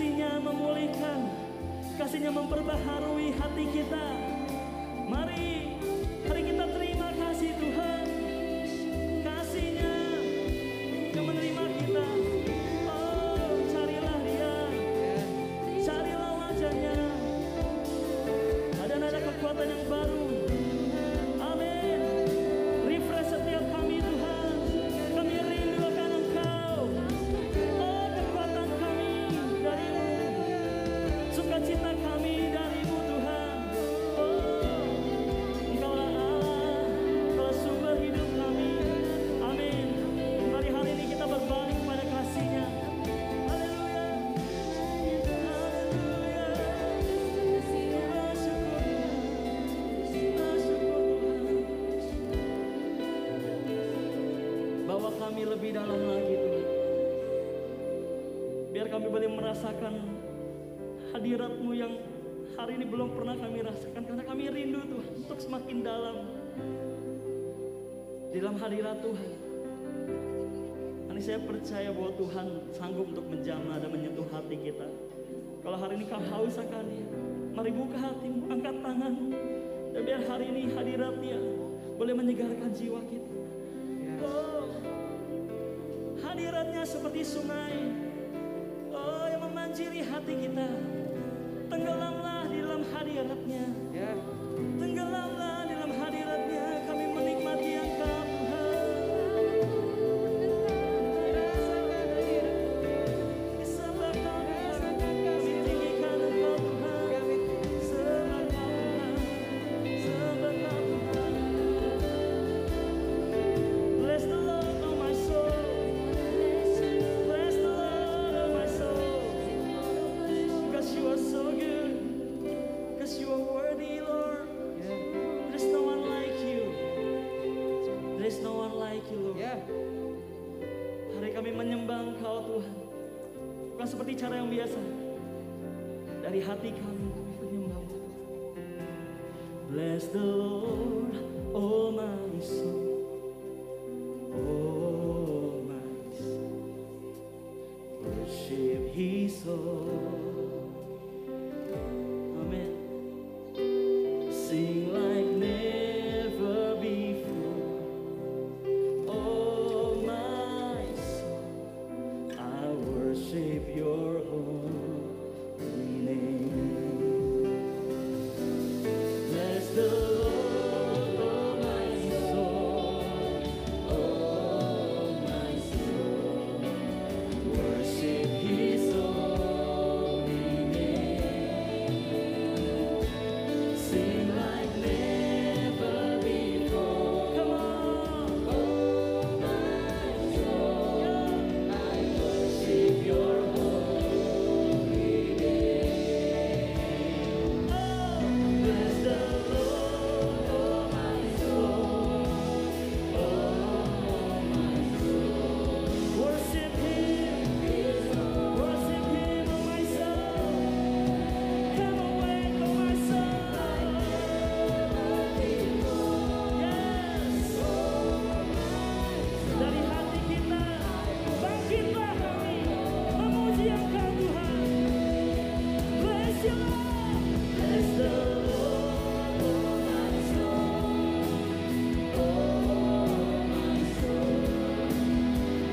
kasih-Nya memulihkan, kasih-Nya memperbaharui hati kita. Mari kita terima kasih Tuhan, kasih-Nya yang menerima kita. Oh, carilah Dia, carilah wajah-Nya. Ada nada kekuatan yang baru. Amin. Refresh setiap kami Tuhan. Kami rindu akan Engkau. Oh, kekuatan kami dari-Mu, sukacita kami dari-Mu Tuhan. Oh, Engkaulah Allah, Engkaulah sumber hidup kami. Amin. Mari hari ini kita berbalik pada kasih-Nya. Haleluya. Haleluya. Bawa kami lebih dalam lagi Tuhan. Biar kami boleh merasakan hadirat-Mu yang hari ini belum pernah kami rasakan. Karena kami rindu Tuhan untuk semakin dalam di dalam hadirat Tuhan. Ini saya percaya bahwa Tuhan sanggup untuk menjamah dan menyentuh hati kita. Kalau hari ini kau haus akan Dia, mari buka hatimu, angkat tanganmu, dan biar hari ini hadirat Dia boleh menyegarkan jiwa kita. Oh, hadirat-Nya seperti sungai, oh, yang memanjiri hati kita. Tenggelamlah di dalam hadirat-Nya, tenggelamlah di dalam hadirat-Nya. Kami menikmati Engkau Tuhan. Sembah Kau Tuhan, kami tinggikan Engkau Tuhan. Sembah Kau Tuhan, sembah Kau Tuhan. Bless the Lord, oh my soul. Bless the Lord, oh my soul. Because You are so good, because You are worthy, Lord. There's no one like You. There's no one like You, Lord. Hari kami menyembah Engkau Tuhan, bukan seperti cara yang biasa. Dari hati kami menyembah. Bless the Lord, oh my soul. Oh my soul, worship His soul. Amen. Sing like never before. Oh my soul, I worship Your holy name. Bless the Lord, oh my soul. Oh my soul, worship His holy name. Sing like never before. Come on. Oh my soul, I worship Your holy name. Oh, bless the Lord, oh my soul. Oh my soul, worship Him, worship Him, oh my soul. Come awake, oh my soul. Yes. Dari hati kita, bangkitlah kami memuji Engkau Tuhan. Bless You Lord, bless the Lord, oh my soul. Oh my soul,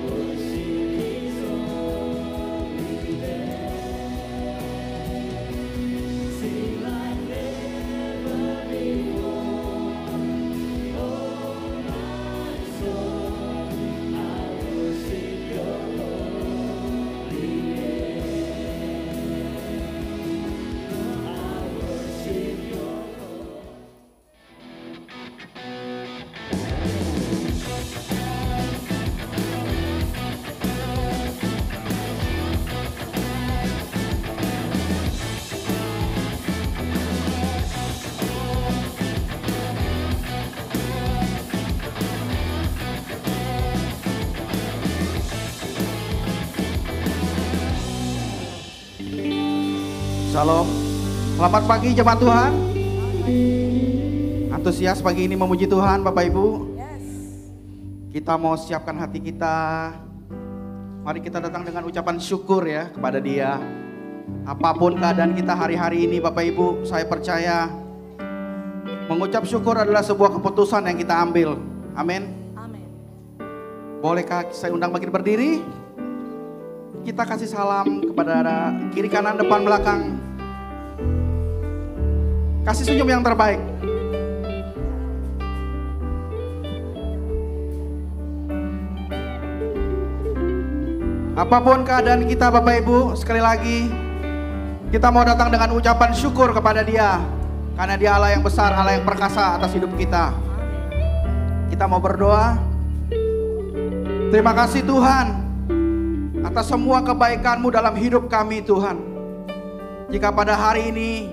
worship His holy name. Sing like never before. Oh my soul, I worship Your holy name. I worship Your holy. Shalom, selamat pagi jemaat Tuhan. Antusias pagi ini memuji Tuhan Bapak Ibu. Kita mau siapkan hati kita. Mari kita datang dengan ucapan syukur ya kepada Dia. Apapun keadaan kita hari-hari ini Bapak Ibu, saya percaya mengucap syukur adalah sebuah keputusan yang kita ambil. Amin. Amin. Bolehkah saya undang bagi berdiri? Kita kasih salam kepada kiri kanan depan belakang. Kasih senyum yang terbaik. Apapun keadaan kita Bapak Ibu, sekali lagi kita mau datang dengan ucapan syukur kepada Dia. Karena Dia Allah yang besar, Allah yang perkasa atas hidup kita. Kita mau berdoa. Terima kasih Tuhan atas semua kebaikan-Mu dalam hidup kami Tuhan. Jika pada hari ini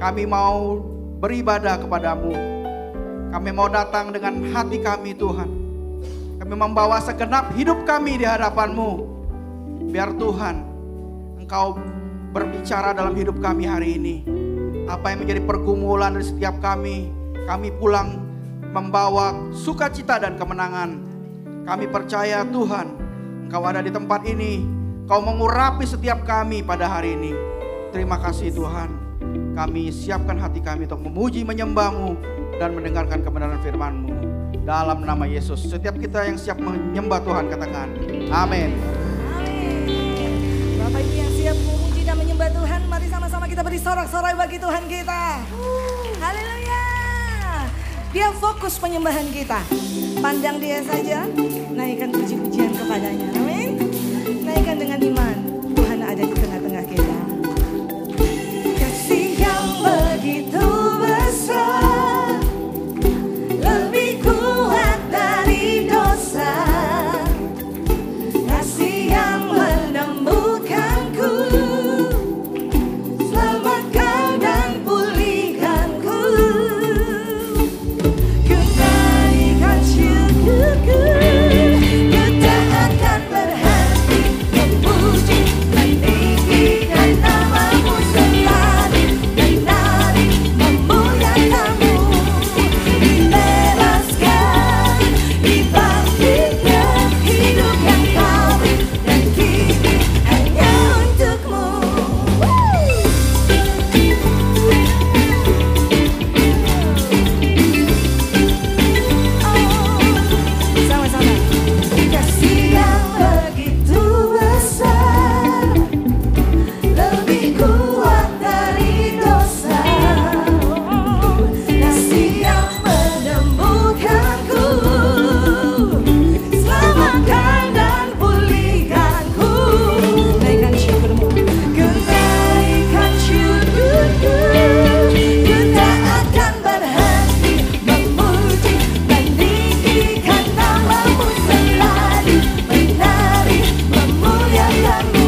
kami mau beribadah kepadamu, kami mau datang dengan hati kami Tuhan. Kami membawa segenap hidup kami di hadapan-Mu. Biar Tuhan Engkau berbicara dalam hidup kami hari ini. Apa yang menjadi pergumulan dari setiap kami pulang membawa sukacita dan kemenangan. Kami percaya Tuhan Engkau ada di tempat ini. Engkau mengurapi setiap kami pada hari ini. Terima kasih Tuhan. Kami siapkan hati kami untuk memuji, menyembah-Mu dan mendengarkan kebenaran firman-Mu. Dalam nama Yesus, setiap kita yang siap menyembah Tuhan katakan amin. Bapak Ibu yang siap memuji dan menyembah Tuhan, mari sama-sama kita beri sorak-sorai bagi Tuhan kita. Haleluya. Dia fokus penyembahan kita. Pandang Dia saja, naikkan puji-pujian kepadanya. Amin. Naikkan dengan iman. Tuhan ada di tengah-tengah kita. Kasih yang begitu besar, lebih kuat dari dosa. Kasih yang menemukanku, selamatkan dan pulihkanku. Ku naikkan syukurku, ku tak akan berhenti memuji dan tinggikan nama-Mu selalu, menari memuliakan-Mu, dibebaskan, dibangkitkan, hidup yang kami dan kini hanya untuk-Mu. Sama-sama. Kasih yang begitu besar, lebih kuat dari dosa. Kasih yang menemukanku, selamatkan dan pulihkanku. Naikkan syukur-Mu, ku naikkan syukurku, ku tak akan berhenti memuji dan tinggikan nama-Mu selalu, menari memuliakan-Mu,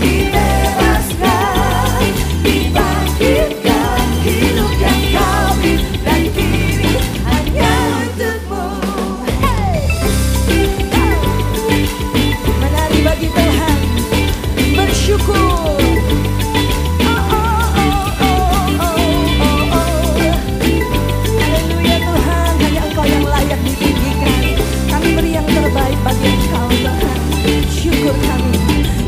dibebaskan, dibangkitkan, hidup yang kami dan kini hanya untuk-Mu. Menari bagi Tuhan, bersyukur. Haleluya Tuhan, hanya Engkau yang layak ditinggikan. Kami beri yang terbaik bagi Engkau Tuhan. Syukur kami,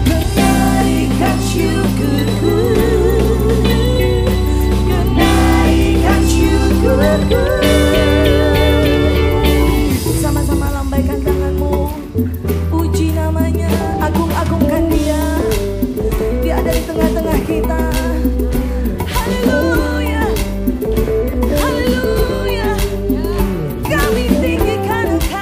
menaikkan syukurku, menaikkan syukurku. Sama-sama lambaikan tanganmu, puji namanya, agung-agungkan Dia. Dia ada di tengah-tengah kita. Haleluya, haleluya. Kami tinggikan Engkau.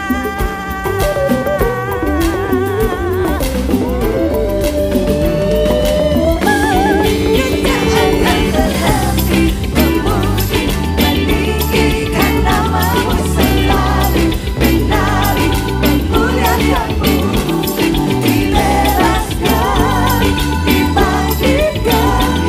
Kita akan berhenti memuji dan tinggikan nama-Mu selalu, menari memuliakan-Mu, dibebaskan, dibangkitkan,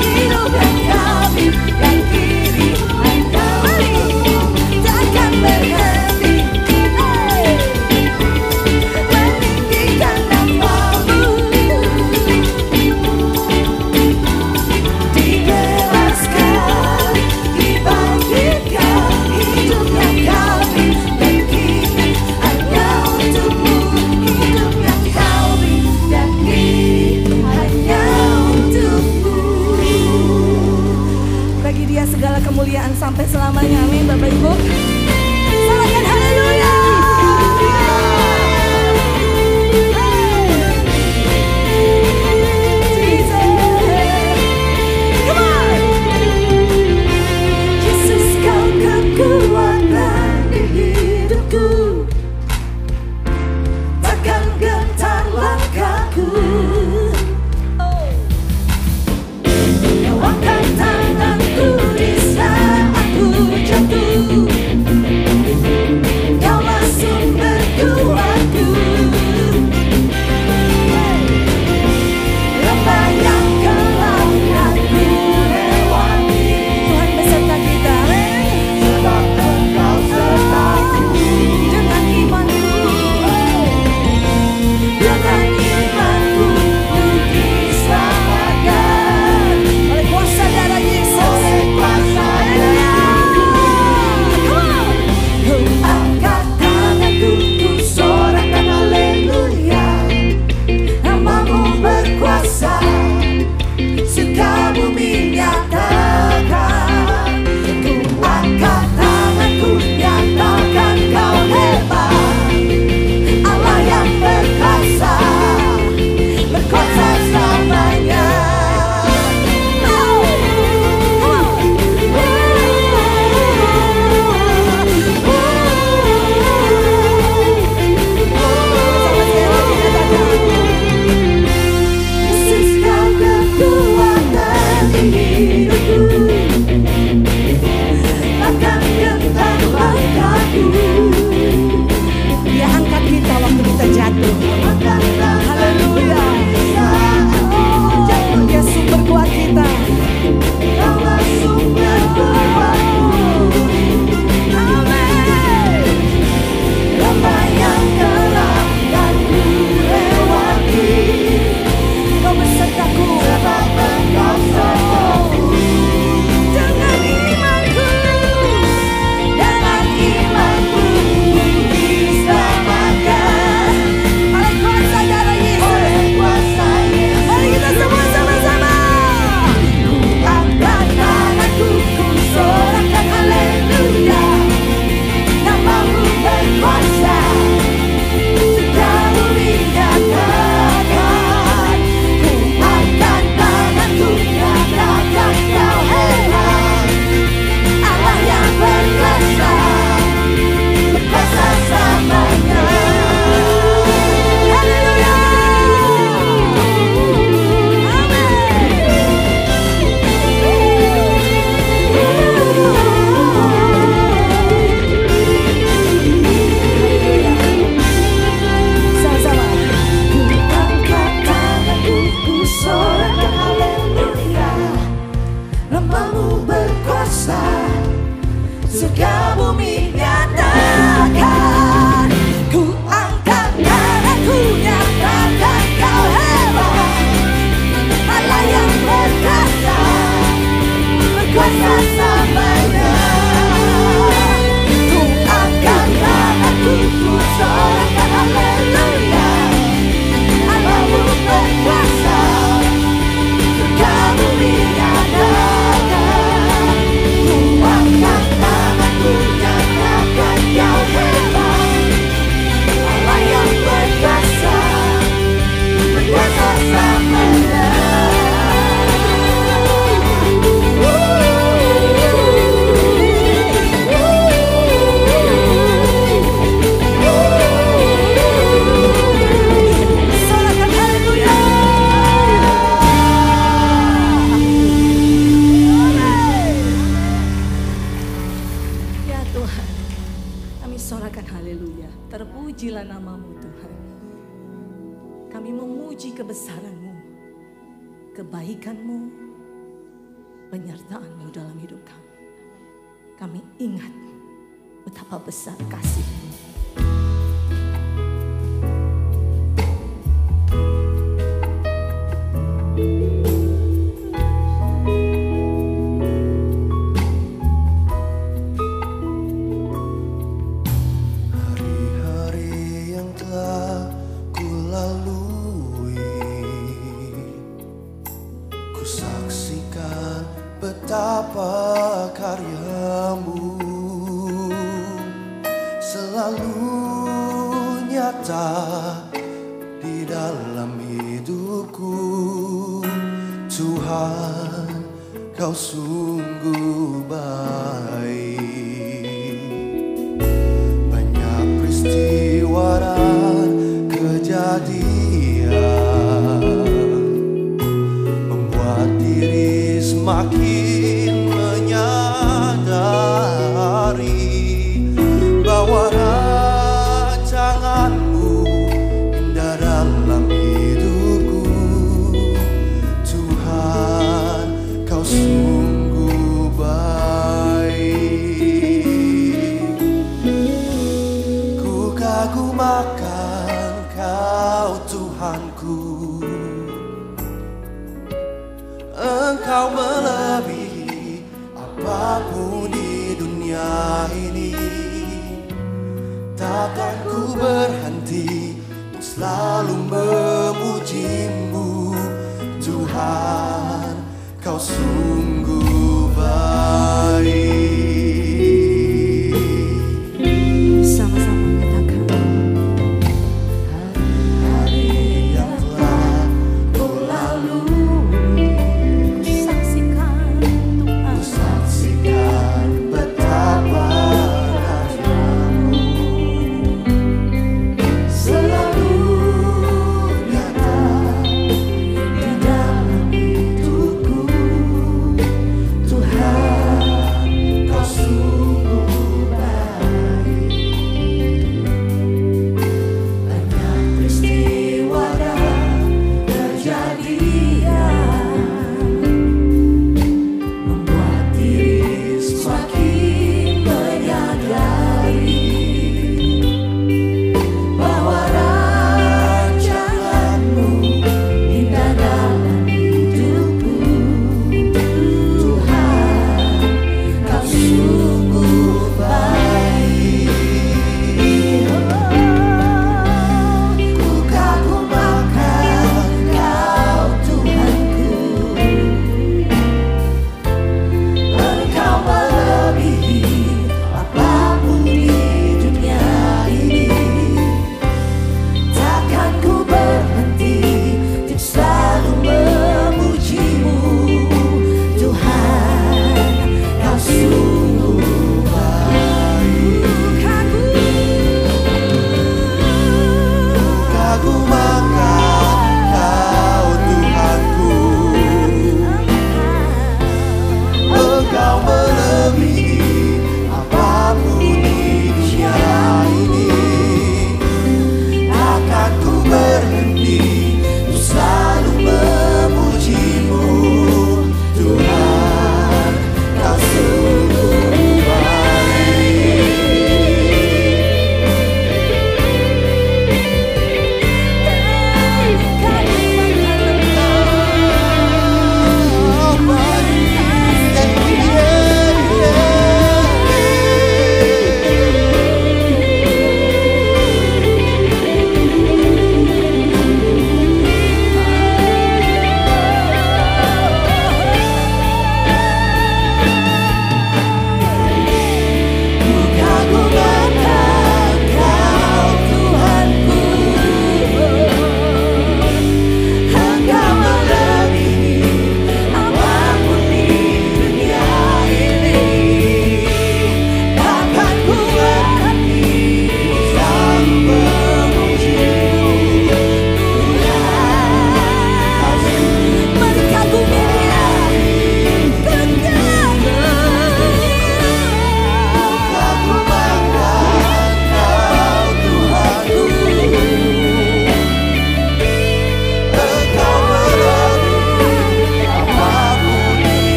memuji kebesaran-Mu, kebaikan-Mu, penyertaan-Mu dalam hidup kami. Kami ingat betapa besar kasih-Mu. Hari-hari yang telah ku lalui, ku saksikan betapa karya-Mu selalu nyata di dalam hidupku. Tuhan, Kau sungguh baik. Banyak peristiwa dan kejadian membuat diri semakin menyadari bahwa rancangan-Mu indah dalam hidupku. Tuhan, Kau sungguh baik. Ku kagumakan Kau Tuhanku, Engkau melebihi apapun di dunia ini. Takkan ku berhenti untuk selalu memuji-Mu. Tuhan, Kau sungguh baik. Sama-sama katakan. Hari yang telah ku lalui, Ku saksikan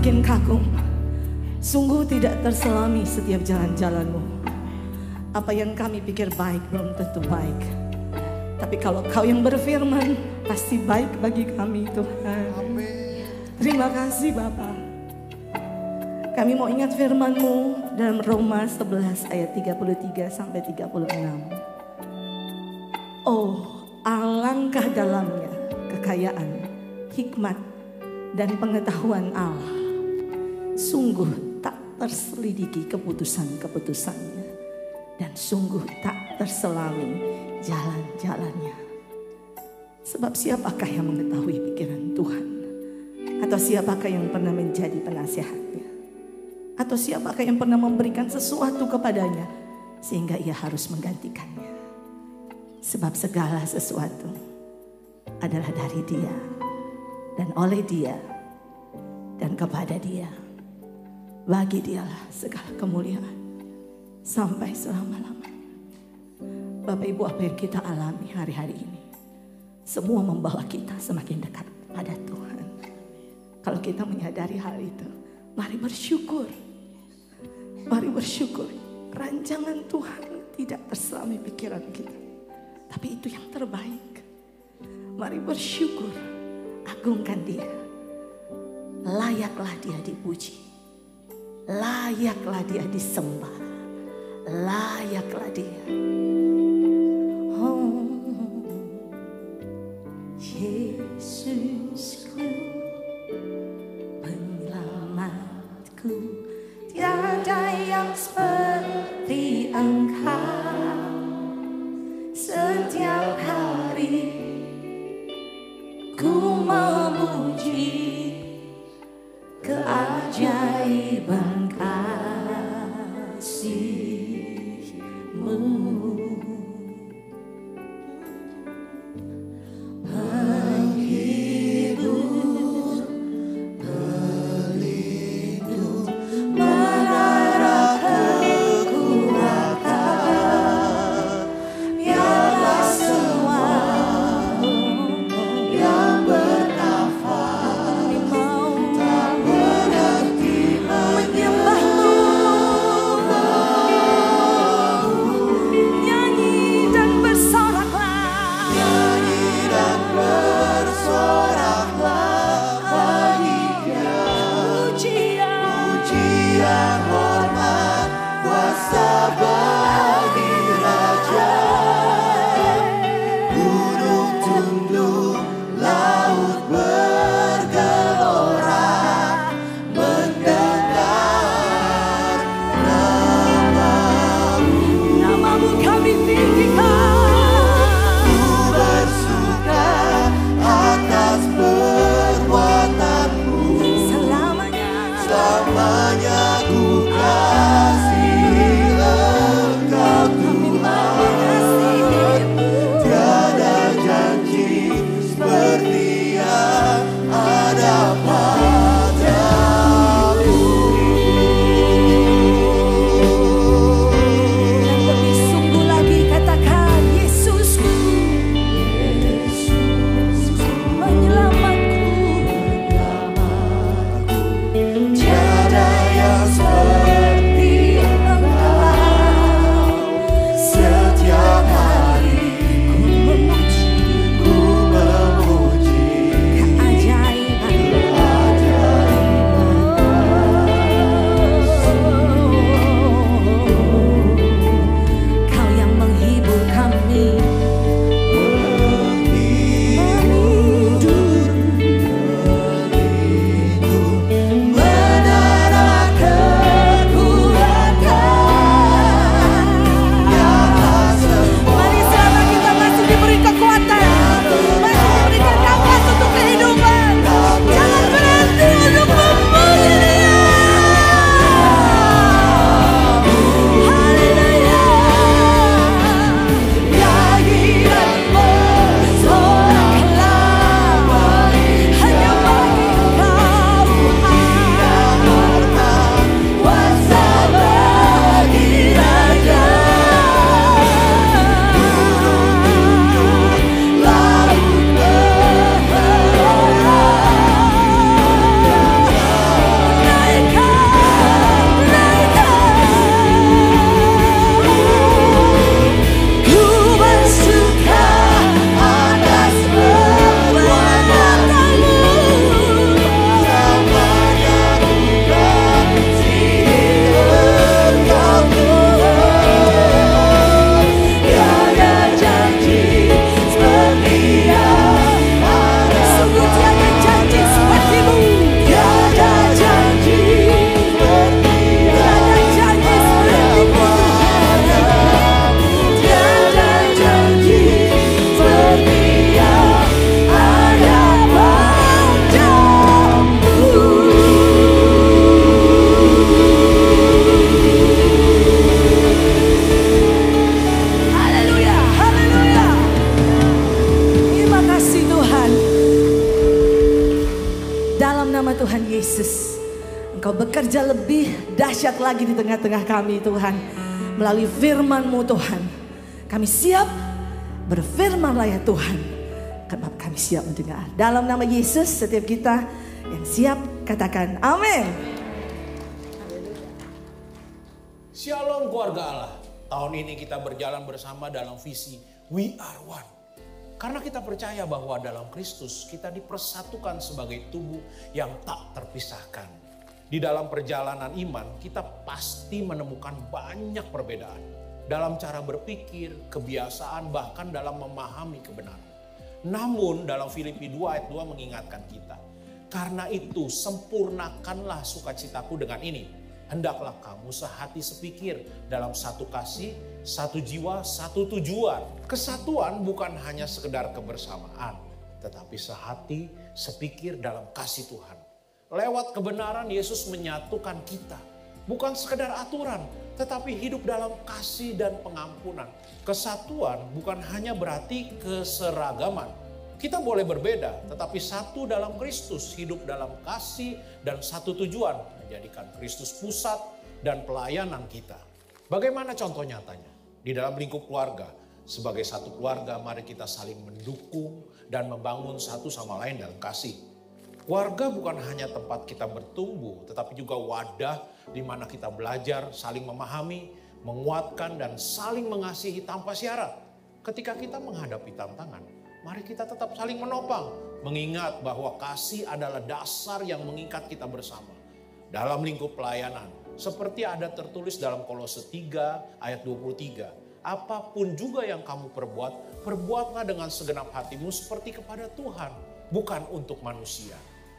semakin kagum. Sungguh tidak terselami setiap jalan-jalanmu. Apa yang kami pikir baik belum tentu baik. Tapi kalau Kau yang berfirman, pasti baik bagi kami Tuhan. Terima kasih Bapa. Kami mau ingat firman-Mu dalam Roma 11 ayat 33 sampai 36. Oh, alangkah dalamnya kekayaan, hikmat, dan pengetahuan Allah. Sungguh tak terselidiki keputusan-keputusannya, dan sungguh tak terselami jalan-jalannya. Sebab siapakah yang mengetahui pikiran Tuhan? Atau siapakah yang pernah menjadi penasihatnya? Atau siapakah yang pernah memberikan sesuatu kepadanya sehingga ia harus menggantikannya? Sebab segala sesuatu adalah dari Dia, dan oleh Dia, dan kepada Dia. Bagi Dialah segala kemuliaan sampai selama-lamanya. Bapak Ibu, apa yang kita alami hari-hari ini semua membawa kita semakin dekat pada Tuhan. Kalau kita menyadari hal itu, mari bersyukur. Mari bersyukur. Rancangan Tuhan tidak terselami pikiran kita, tapi itu yang terbaik. Mari bersyukur, agungkan Dia. Layaklah Dia dipuji, layaklah Dia disembah, layaklah Dia. Oh, Yesusku, penyelamatku, tiada yang seperti Engkau. Setiap hari ku memuji keajaiban kasih-Mu. Penghibur, pelindung, menara kekuatan, biarlah semua yang bernafas tak berhenti menyembah-Mu. Nyanyi dan bersoraklah, nyanyi dan bersoraklah bagi Dia. Pujian, hormat, kuasa bagi Raja. Gunung tunduk, laut bergelora, mendengar nama-Mu kami tinggikan. Ku bersuka atas perbuatan-Mu, selamanya ku kasih Engkau Tuhan. Tiada janji seperti yang ada padamu. Dan lebih sungguh lagi katakan, Yesusku, penyelamatku, tiada yang Engkau bekerja lebih dahsyat lagi di tengah-tengah kami Tuhan. Melalui firman-Mu Tuhan. Kami siap berfirman-lah ya Tuhan. Sebab kami siap mendengar. Dalam nama Yesus setiap kita yang siap katakan amin. Shalom keluarga Allah. Tahun ini kita berjalan bersama dalam visi We Are One. Karena kita percaya bahwa dalam Kristus kita dipersatukan sebagai tubuh yang tak terpisahkan. Di dalam perjalanan iman kita pasti menemukan banyak perbedaan. Dalam cara berpikir, kebiasaan, bahkan dalam memahami kebenaran. Namun dalam Filipi 2 ayat 2 mengingatkan kita. Karena itu sempurnakanlah sukacitaku dengan ini. Hendaklah kamu sehati sepikir dalam satu kasih, satu jiwa, satu tujuan. Kesatuan bukan hanya sekedar kebersamaan, tetapi sehati sepikir dalam kasih Tuhan. Lewat kebenaran Yesus menyatukan kita. Bukan sekedar aturan, tetapi hidup dalam kasih dan pengampunan. Kesatuan bukan hanya berarti keseragaman. Kita boleh berbeda, tetapi satu dalam Kristus, hidup dalam kasih dan satu tujuan, menjadikan Kristus pusat dan pelayanan kita. Bagaimana contoh nyatanya? Di dalam lingkup keluarga, sebagai satu keluarga mari kita saling mendukung dan membangun satu sama lain dalam kasih. Keluarga bukan hanya tempat kita bertumbuh, tetapi juga wadah di mana kita belajar, saling memahami, menguatkan dan saling mengasihi tanpa syarat. Ketika kita menghadapi tantangan, mari kita tetap saling menopang, mengingat bahwa kasih adalah dasar yang mengikat kita bersama. Dalam lingkup pelayanan, seperti ada tertulis dalam Kolose 3 ayat 23. Apapun juga yang kamu perbuat, perbuatlah dengan segenap hatimu seperti kepada Tuhan, bukan untuk manusia.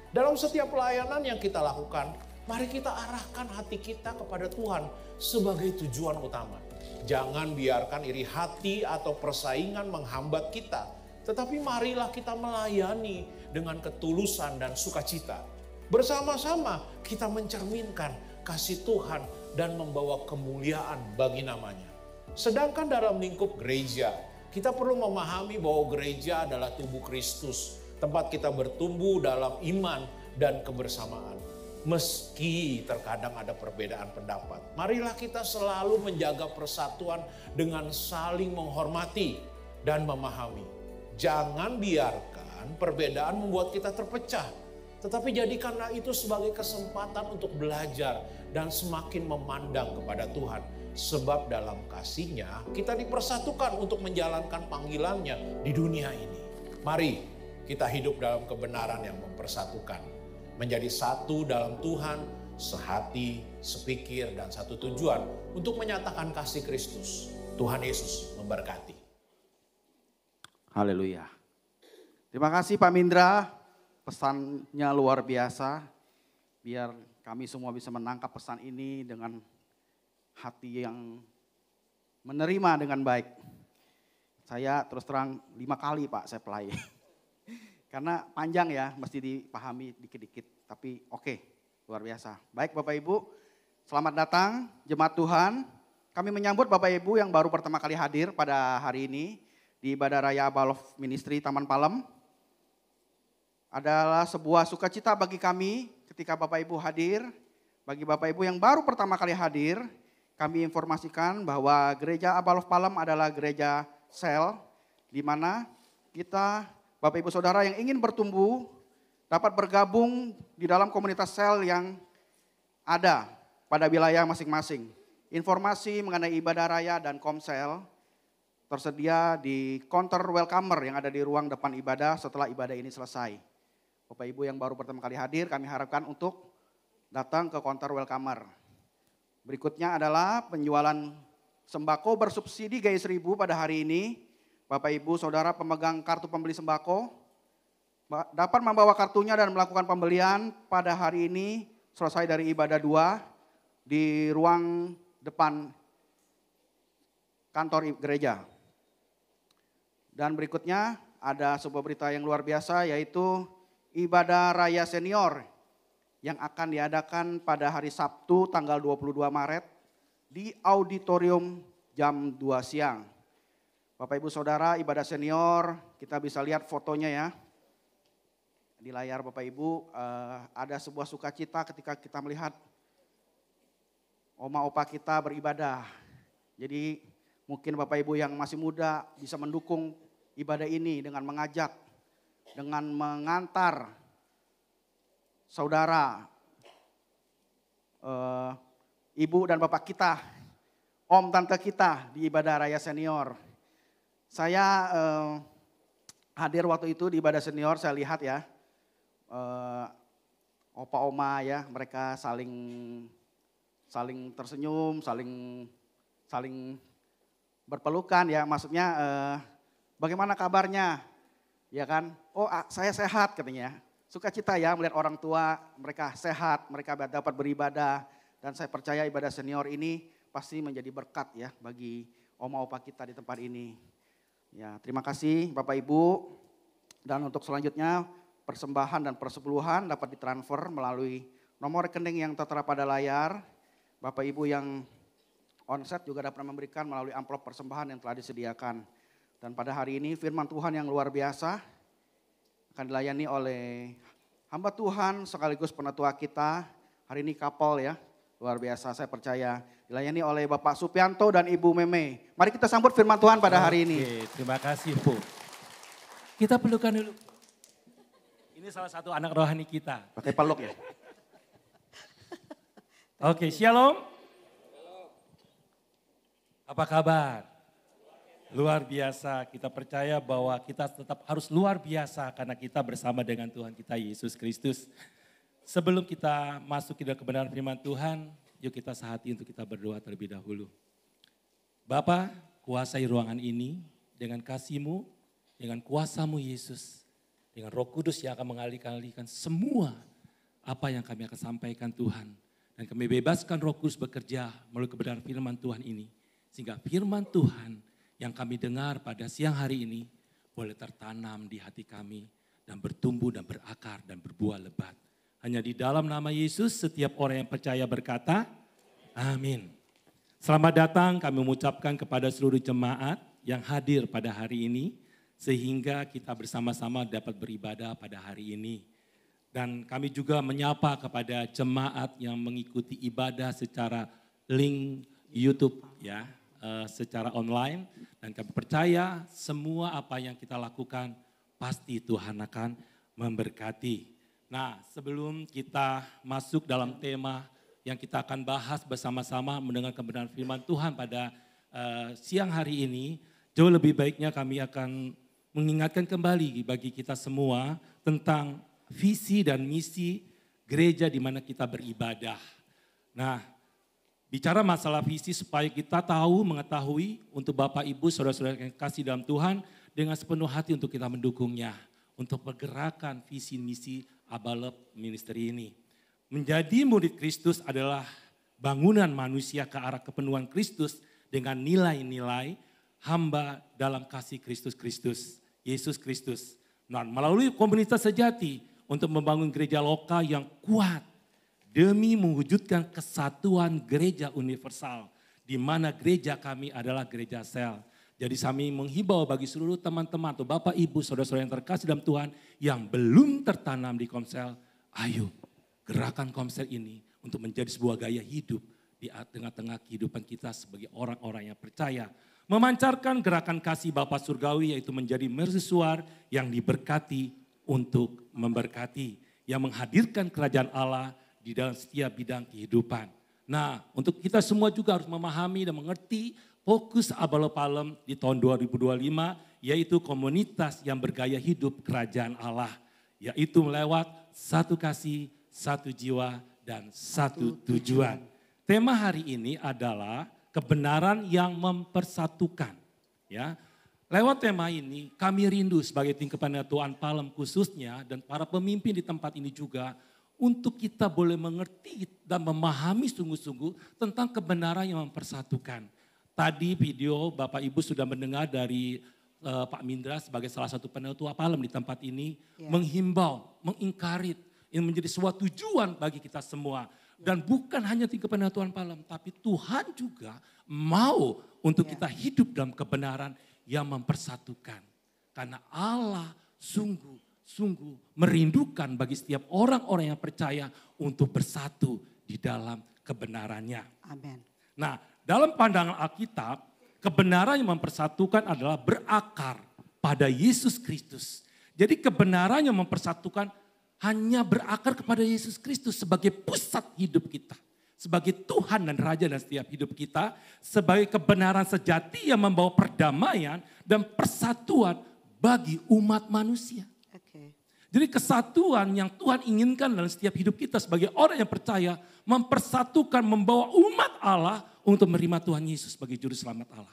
Dalam setiap pelayanan yang kita lakukan, mari kita arahkan hati kita kepada Tuhan sebagai tujuan utama. Jangan biarkan iri hati atau persaingan menghambat kita. Tetapi marilah kita melayani dengan ketulusan dan sukacita. Bersama-sama kita mencerminkan kasih Tuhan dan membawa kemuliaan bagi namanya. Sedangkan dalam lingkup gereja, kita perlu memahami bahwa gereja adalah tubuh Kristus. Tempat kita bertumbuh dalam iman dan kebersamaan. Meski terkadang ada perbedaan pendapat, marilah kita selalu menjaga persatuan dengan saling menghormati dan memahami. Jangan biarkan perbedaan membuat kita terpecah, tetapi jadikanlah itu sebagai kesempatan untuk belajar dan semakin memandang kepada Tuhan. Sebab dalam kasih-Nya kita dipersatukan untuk menjalankan panggilan-Nya di dunia ini. Mari kita hidup dalam kebenaran yang mempersatukan. Menjadi satu dalam Tuhan, sehati, sepikir, dan satu tujuan untuk menyatakan kasih Kristus. Tuhan Yesus memberkati. Haleluya. Terima kasih Pak Mindra, pesannya luar biasa. Biar kami semua bisa menangkap pesan ini dengan hati yang menerima dengan baik. Saya terus terang 5 kali Pak saya play. Karena panjang ya, mesti dipahami dikit-dikit. Tapi oke, luar biasa. Baik Bapak Ibu, selamat datang jemaat Tuhan. Kami menyambut Bapak Ibu yang baru pertama kali hadir pada hari ini di Ibadah Raya Abalof Ministry Taman Palem. Adalah sebuah sukacita bagi kami ketika Bapak Ibu hadir. Bagi Bapak Ibu yang baru pertama kali hadir, kami informasikan bahwa Gereja Abalof Palem adalah gereja sel di mana kita Bapak Ibu Saudara yang ingin bertumbuh dapat bergabung di dalam komunitas sel yang ada pada wilayah masing-masing. Informasi mengenai ibadah raya dan komsel tersedia di counter welcomer yang ada di ruang depan ibadah setelah ibadah ini selesai. Bapak Ibu yang baru pertama kali hadir kami harapkan untuk datang ke counter welcomer. Berikutnya adalah penjualan sembako bersubsidi Gaya 1000 pada hari ini. Bapak Ibu Saudara pemegang kartu pembeli sembako dapat membawa kartunya dan melakukan pembelian pada hari ini selesai dari ibadah 2 di ruang depan kantor gereja. Dan berikutnya ada sebuah berita yang luar biasa yaitu ibadah raya senior yang akan diadakan pada hari Sabtu tanggal 22 Maret di auditorium jam 2 siang. Bapak Ibu Saudara ibadah senior kita bisa lihat fotonya ya. di layar Bapak Ibu, ada sebuah sukacita ketika kita melihat oma opa kita beribadah. Jadi mungkin Bapak Ibu yang masih muda bisa mendukung ibadah ini dengan mengajak, dengan mengantar saudara, ibu dan bapak kita, om tante kita di ibadah raya senior. Saya hadir waktu itu di ibadah senior, saya lihat ya, opa oma ya, mereka saling tersenyum, saling berpelukan ya, maksudnya bagaimana kabarnya, ya kan? Oh saya sehat katanya. Sukacita ya melihat orang tua mereka sehat, mereka dapat beribadah, dan saya percaya ibadah senior ini pasti menjadi berkat ya bagi oma opa kita di tempat ini. Ya, terima kasih Bapak Ibu, dan untuk selanjutnya persembahan dan persepuluhan dapat ditransfer melalui nomor rekening yang tertera pada layar. Bapak Ibu yang onset juga dapat memberikan melalui amplop persembahan yang telah disediakan. Dan pada hari ini firman Tuhan yang luar biasa akan dilayani oleh hamba Tuhan sekaligus penatua kita. Hari ini kapal ya, luar biasa, saya percaya. Dilayani oleh Bapak Supianto dan Ibu Meme. Mari kita sambut firman Tuhan pada hari ini. Oke, terima kasih Bu. Kita pelukan dulu. Ini salah satu anak rohani kita. Pakai peluk ya. Oke, shalom. Apa kabar? Luar biasa, kita percaya bahwa kita tetap harus luar biasa karena kita bersama dengan Tuhan kita Yesus Kristus. Sebelum kita masuk ke dalam kebenaran firman Tuhan, yuk kita sehati untuk kita berdoa terlebih dahulu. Bapa, kuasai ruangan ini dengan kasih-Mu, dengan kuasa-Mu Yesus, dengan Roh Kudus yang akan mengalihkan semua apa yang kami akan sampaikan Tuhan. Dan kami bebaskan Roh Kudus bekerja melalui kebenaran firman Tuhan ini. Sehingga firman Tuhan yang kami dengar pada siang hari ini boleh tertanam di hati kami dan bertumbuh dan berakar dan berbuah lebat. Hanya di dalam nama Yesus setiap orang yang percaya berkata, amin. Selamat datang kami mengucapkan kepada seluruh jemaat yang hadir pada hari ini, sehingga kita bersama-sama dapat beribadah pada hari ini. Dan kami juga menyapa kepada jemaat yang mengikuti ibadah secara link YouTube ya, secara online, dan kami percaya semua apa yang kita lakukan pasti Tuhan akan memberkati. Nah, sebelum kita masuk dalam tema yang kita akan bahas bersama-sama mendengar kebenaran firman Tuhan pada siang hari ini, jauh lebih baiknya kami akan mengingatkan kembali bagi kita semua tentang visi dan misi gereja di mana kita beribadah. Nah, bicara masalah visi supaya kita tahu, mengetahui untuk Bapak Ibu, saudara-saudara yang kasih dalam Tuhan dengan sepenuh hati untuk kita mendukungnya. Untuk pergerakan visi misi Abalep Ministry ini. Menjadi murid Kristus adalah bangunan manusia ke arah kepenuhan Kristus dengan nilai-nilai hamba dalam kasih Kristus, Yesus Kristus. Nah, melalui komunitas sejati untuk membangun gereja lokal yang kuat demi mewujudkan kesatuan gereja universal, di mana gereja kami adalah gereja sel. Jadi kami menghimbau bagi seluruh teman-teman atau Bapak Ibu, saudara-saudara yang terkasih dalam Tuhan yang belum tertanam di Komsel, ayo gerakan Komsel ini untuk menjadi sebuah gaya hidup di tengah-tengah kehidupan kita sebagai orang-orang yang percaya. Memancarkan gerakan kasih Bapa Surgawi yaitu menjadi mercusuar yang diberkati untuk memberkati, yang menghadirkan kerajaan Allah di dalam setiap bidang kehidupan. Nah, untuk kita semua juga harus memahami dan mengerti fokus Abalep Palem di tahun 2025, yaitu komunitas yang bergaya hidup kerajaan Allah. Yaitu melewat satu kasih, satu jiwa, dan satu tujuan. Tema hari ini adalah kebenaran yang mempersatukan. Ya, lewat tema ini kami rindu sebagai tim kepanitiaan Palem khususnya dan para pemimpin di tempat ini juga untuk kita boleh mengerti dan memahami sungguh-sungguh tentang kebenaran yang mempersatukan. Tadi video Bapak Ibu sudah mendengar dari Pak Mindra sebagai salah satu penatua Palem di tempat ini. Menghimbau, mengingkarit, ini menjadi suatu tujuan bagi kita semua. Dan bukan hanya tim kepenatuan Palem, tapi Tuhan juga mau untuk kita hidup dalam kebenaran yang mempersatukan. Karena Allah sungguh sungguh merindukan bagi setiap orang-orang yang percaya untuk bersatu di dalam kebenarannya. Amin. Nah, dalam pandangan Alkitab, kebenaran yang mempersatukan adalah berakar pada Yesus Kristus. Jadi kebenaran yang mempersatukan hanya berakar kepada Yesus Kristus sebagai pusat hidup kita. Sebagai Tuhan dan Raja dan setiap hidup kita. Sebagai kebenaran sejati yang membawa perdamaian dan persatuan bagi umat manusia. Oke. Jadi kesatuan yang Tuhan inginkan dalam setiap hidup kita sebagai orang yang percaya. Mempersatukan, membawa umat Allah untuk menerima Tuhan Yesus sebagai Juru Selamat Allah.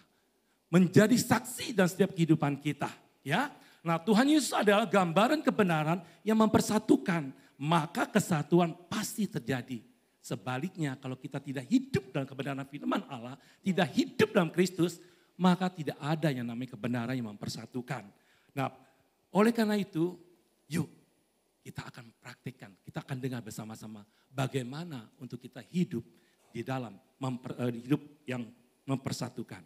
Menjadi saksi dalam setiap kehidupan kita. Ya, nah Tuhan Yesus adalah gambaran kebenaran yang mempersatukan. Maka kesatuan pasti terjadi. Sebaliknya kalau kita tidak hidup dalam kebenaran firman Allah, tidak hidup dalam Kristus, maka tidak ada yang namanya kebenaran yang mempersatukan. Nah, oleh karena itu, yuk kita akan praktikkan, kita akan dengar bersama-sama bagaimana untuk kita hidup di dalam hidup yang mempersatukan.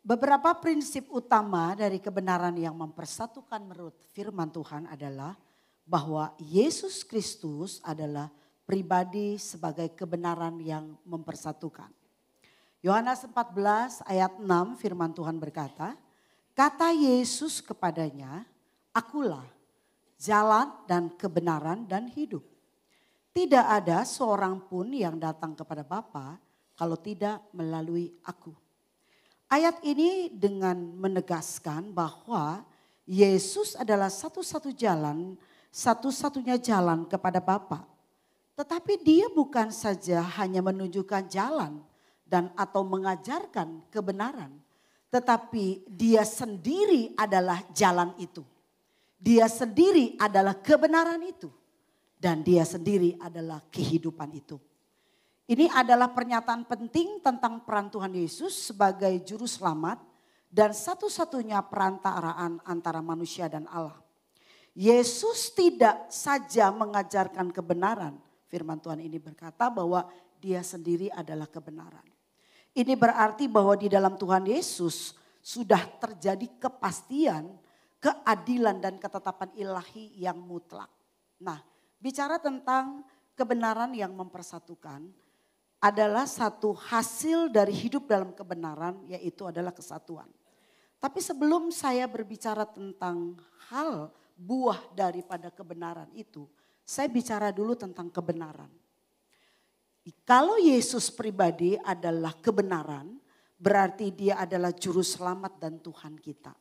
Beberapa prinsip utama dari kebenaran yang mempersatukan menurut firman Tuhan adalah bahwa Yesus Kristus adalah pribadi sebagai kebenaran yang mempersatukan. Yohanes 14 ayat 6 firman Tuhan berkata, kata Yesus kepadanya, akulah jalan dan kebenaran dan hidup. Tidak ada seorang pun yang datang kepada Bapa kalau tidak melalui aku. Ayat ini dengan menegaskan bahwa Yesus adalah satu-satunya jalan kepada Bapa. Tetapi dia bukan saja hanya menunjukkan jalan dan atau mengajarkan kebenaran. Tetapi dia sendiri adalah jalan itu. Dia sendiri adalah kebenaran itu. Dan dia sendiri adalah kehidupan itu. Ini adalah pernyataan penting tentang peran Tuhan Yesus sebagai juru selamat. Dan satu-satunya perantaraan antara manusia dan Allah. Yesus tidak saja mengajarkan kebenaran. Firman Tuhan ini berkata bahwa dia sendiri adalah kebenaran. Ini berarti bahwa di dalam Tuhan Yesus sudah terjadi kepastian, keadilan dan ketetapan ilahi yang mutlak. Nah, bicara tentang kebenaran yang mempersatukan adalah satu hasil dari hidup dalam kebenaran, yaitu adalah kesatuan. Tapi sebelum saya berbicara tentang hal buah daripada kebenaran itu, saya bicara dulu tentang kebenaran. Kalau Yesus pribadi adalah kebenaran, berarti dia adalah juru selamat dan Tuhan kita.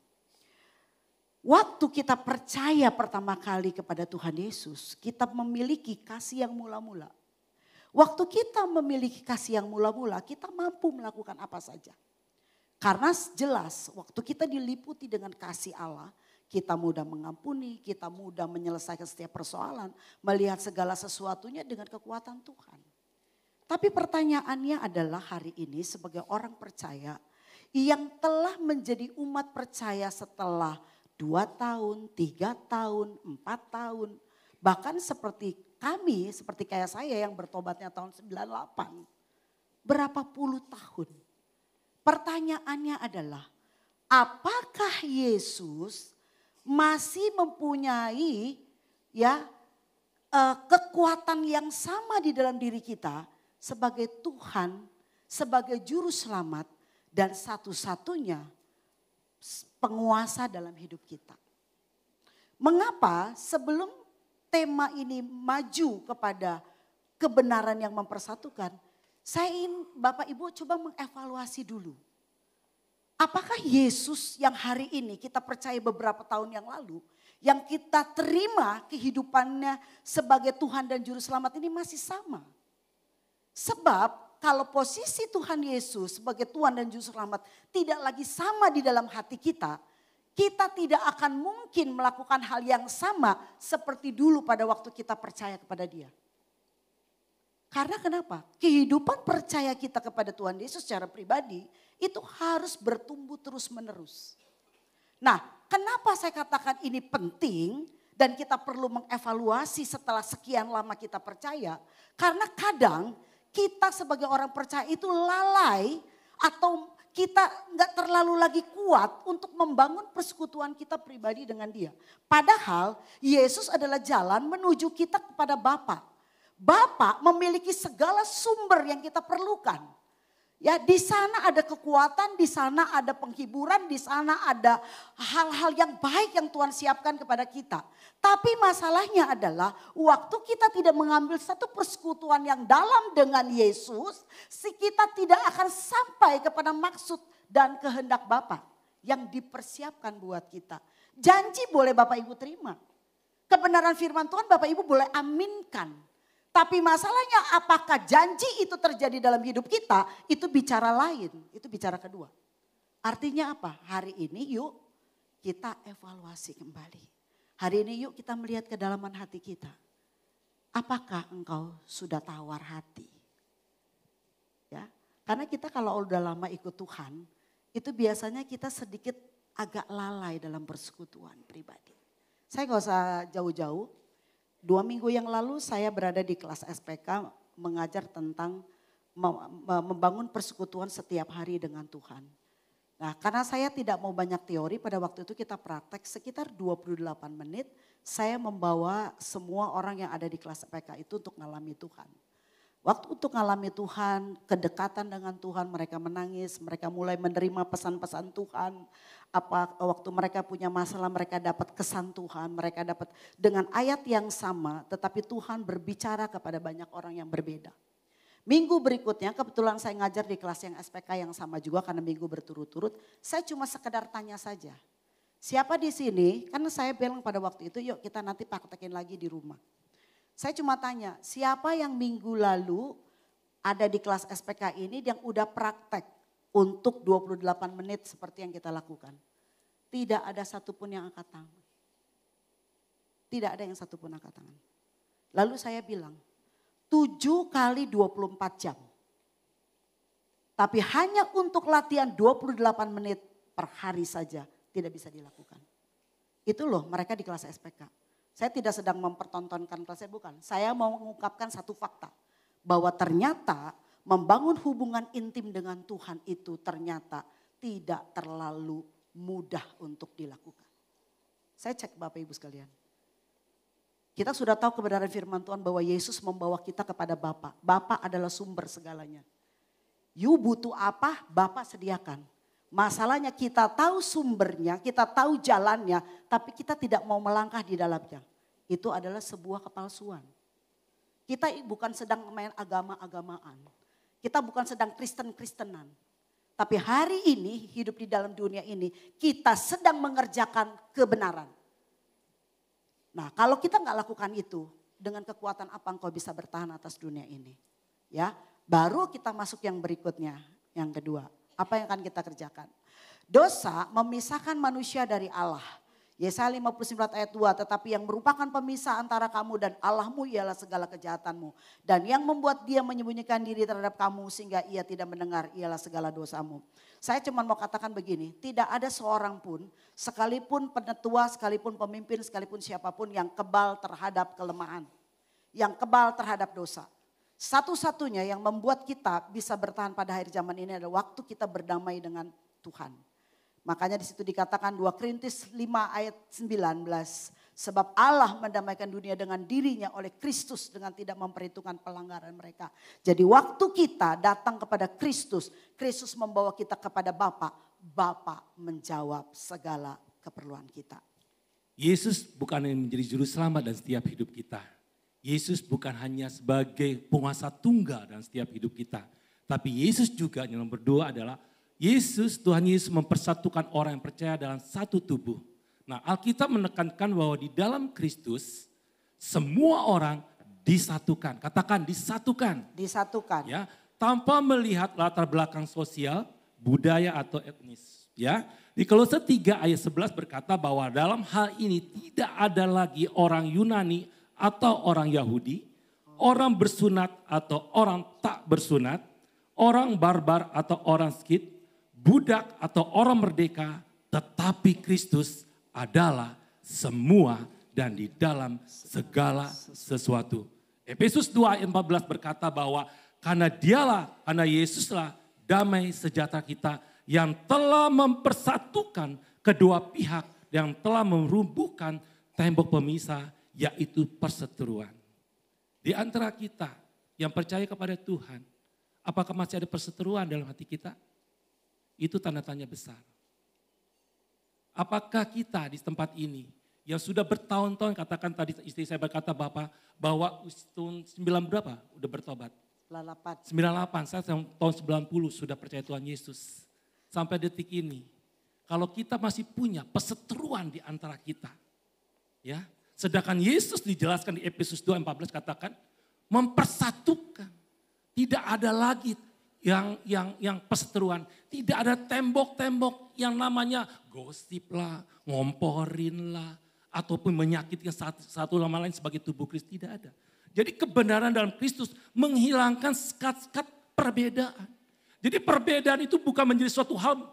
Waktu kita percaya pertama kali kepada Tuhan Yesus, kita memiliki kasih yang mula-mula. Waktu kita memiliki kasih yang mula-mula, kita mampu melakukan apa saja. Karena jelas waktu kita diliputi dengan kasih Allah, kita mudah mengampuni, kita mudah menyelesaikan setiap persoalan, melihat segala sesuatunya dengan kekuatan Tuhan. Tapi pertanyaannya adalah hari ini sebagai orang percaya yang telah menjadi umat percaya setelah 2 tahun, 3 tahun, 4 tahun. Bahkan seperti kami, seperti kayak saya yang bertobatnya tahun 98. Berapa puluh tahun. Pertanyaannya adalah apakah Yesus masih mempunyai kekuatan yang sama di dalam diri kita sebagai Tuhan, sebagai juru selamat dan satu-satunya penguasa dalam hidup kita. Mengapa sebelum tema ini maju kepada kebenaran yang mempersatukan, saya ingin Bapak Ibu coba mengevaluasi dulu. Apakah Yesus yang hari ini kita percaya beberapa tahun yang lalu, yang kita terima kehidupannya sebagai Tuhan dan Juru Selamat ini masih sama? Sebab kalau posisi Tuhan Yesus sebagai Tuhan dan Juru Selamat tidak lagi sama di dalam hati kita, kita tidak akan mungkin melakukan hal yang sama seperti dulu pada waktu kita percaya kepada Dia. Karena kenapa? Kehidupan percaya kita kepada Tuhan Yesus secara pribadi itu harus bertumbuh terus menerus. Nah, kenapa saya katakan ini penting dan kita perlu mengevaluasi setelah sekian lama kita percaya? Karena kadang kita sebagai orang percaya itu lalai Atau kita nggak terlalu lagi kuat untuk membangun persekutuan kita pribadi dengan dia. Padahal Yesus adalah jalan menuju kita kepada Bapa. Bapa memiliki segala sumber yang kita perlukan. Ya, di sana ada kekuatan, di sana ada penghiburan, di sana ada hal-hal yang baik yang Tuhan siapkan kepada kita. Tapi masalahnya adalah waktu kita tidak mengambil satu persekutuan yang dalam dengan Yesus, kita tidak akan sampai kepada maksud dan kehendak Bapa yang dipersiapkan buat kita. Janji boleh Bapak Ibu terima. Kebenaran firman Tuhan Bapak Ibu boleh aminkan. Tapi masalahnya apakah janji itu terjadi dalam hidup kita, itu bicara lain, itu bicara kedua. Artinya apa? Hari ini yuk kita evaluasi kembali. Hari ini yuk kita melihat kedalaman hati kita. Apakah engkau sudah tawar hati? Ya, karena kita kalau udah lama ikut Tuhan, itu biasanya kita sedikit agak lalai dalam persekutuan pribadi. Saya gak usah jauh-jauh. 2 minggu yang lalu saya berada di kelas SPK mengajar tentang membangun persekutuan setiap hari dengan Tuhan. Nah, karena saya tidak mau banyak teori, pada waktu itu kita praktek sekitar 28 menit. Saya membawa semua orang yang ada di kelas SPK itu untuk ngalami Tuhan. Waktu untuk ngalami Tuhan, kedekatan dengan Tuhan, mereka menangis, mereka mulai menerima pesan-pesan Tuhan. Waktu mereka punya masalah, mereka dapat kesan Tuhan, mereka dapat dengan ayat yang sama, tetapi Tuhan berbicara kepada banyak orang yang berbeda. Minggu berikutnya, kebetulan saya ngajar di kelas yang SPK yang sama juga karena minggu berturut-turut, saya cuma sekedar tanya saja. Siapa di sini, karena saya bilang pada waktu itu, yuk kita nanti praktekin lagi di rumah. Saya cuma tanya, siapa yang minggu lalu ada di kelas SPK ini yang udah praktek untuk 28 menit seperti yang kita lakukan? Tidak ada satupun yang angkat tangan. Tidak ada yang satupun angkat tangan. Lalu saya bilang, 7 kali 24 jam. Tapi hanya untuk latihan 28 menit per hari saja tidak bisa dilakukan. Itu loh mereka di kelas SPK. Saya tidak sedang mempertontonkan kelasnya, bukan. Saya mau mengungkapkan satu fakta. Bahwa ternyata membangun hubungan intim dengan Tuhan itu ternyata tidak terlalu mudah untuk dilakukan. Saya cek Bapak Ibu sekalian. Kita sudah tahu kebenaran firman Tuhan bahwa Yesus membawa kita kepada Bapa. Bapa adalah sumber segalanya. You butuh apa, Bapa sediakan. Masalahnya kita tahu sumbernya, kita tahu jalannya, tapi kita tidak mau melangkah di dalamnya. Itu adalah sebuah kepalsuan. Kita bukan sedang main agama-agamaan. Kita bukan sedang Kristen-Kristenan. Tapi hari ini, hidup di dalam dunia ini, kita sedang mengerjakan kebenaran. Nah, kalau kita nggak lakukan itu, dengan kekuatan apa engkau bisa bertahan atas dunia ini? Ya, baru kita masuk yang berikutnya, yang kedua. Apa yang akan kita kerjakan? Dosa memisahkan manusia dari Allah. Yesaya 59 ayat 2, tetapi yang merupakan pemisah antara kamu dan Allahmu ialah segala kejahatanmu. Dan yang membuat dia menyembunyikan diri terhadap kamu sehingga ia tidak mendengar ialah segala dosamu. Saya cuma mau katakan begini, tidak ada seorang pun, sekalipun penetua, sekalipun pemimpin, sekalipun siapapun yang kebal terhadap kelemahan. Yang kebal terhadap dosa. Satu-satunya yang membuat kita bisa bertahan pada akhir zaman ini adalah waktu kita berdamai dengan Tuhan. Makanya di situ dikatakan 2 Korintus 5 ayat 19. Sebab Allah mendamaikan dunia dengan dirinya oleh Kristus dengan tidak memperhitungkan pelanggaran mereka. Jadi waktu kita datang kepada Kristus, Kristus membawa kita kepada Bapa. Bapa menjawab segala keperluan kita. Yesus bukan yang menjadi juru selamat dan setiap hidup kita. Yesus bukan hanya sebagai penguasa tunggal dalam setiap hidup kita. Tapi Yesus juga yang berdoa adalah Tuhan Yesus mempersatukan orang yang percaya dalam satu tubuh. Nah, Alkitab menekankan bahwa di dalam Kristus semua orang disatukan. Katakan disatukan. Disatukan. Ya, tanpa melihat latar belakang sosial, budaya atau etnis. Ya, di Kolose 3 ayat 11 berkata bahwa dalam hal ini tidak ada lagi orang Yunani atau orang Yahudi, orang bersunat atau orang tak bersunat, orang barbar atau orang Skit, budak atau orang merdeka, tetapi Kristus adalah semua dan di dalam segala sesuatu. Efesus 2 ayat 14 berkata bahwa karena Yesuslah damai sejahtera kita yang telah mempersatukan kedua pihak, yang telah merumbuhkan tembok pemisah, yaitu perseteruan. Di antara kita yang percaya kepada Tuhan, apakah masih ada perseteruan dalam hati kita? Itu tanda tanya besar. Apakah kita di tempat ini yang sudah bertahun-tahun, katakan tadi istri saya berkata Bapak, bahwa tahun 9 berapa udah bertobat? 98, saya tahun 90 sudah percaya Tuhan Yesus. Sampai detik ini, kalau kita masih punya perseteruan di antara kita, ya, sedangkan Yesus dijelaskan di Efesus 2:14 katakan mempersatukan, tidak ada lagi yang perseteruan, tidak ada tembok-tembok yang namanya gosip lah, ngomporin lah, ataupun menyakitkan satu sama lain sebagai tubuh Kristus, tidak ada. Jadi kebenaran dalam Kristus menghilangkan sekat-sekat perbedaan. Jadi perbedaan itu bukan menjadi suatu hal,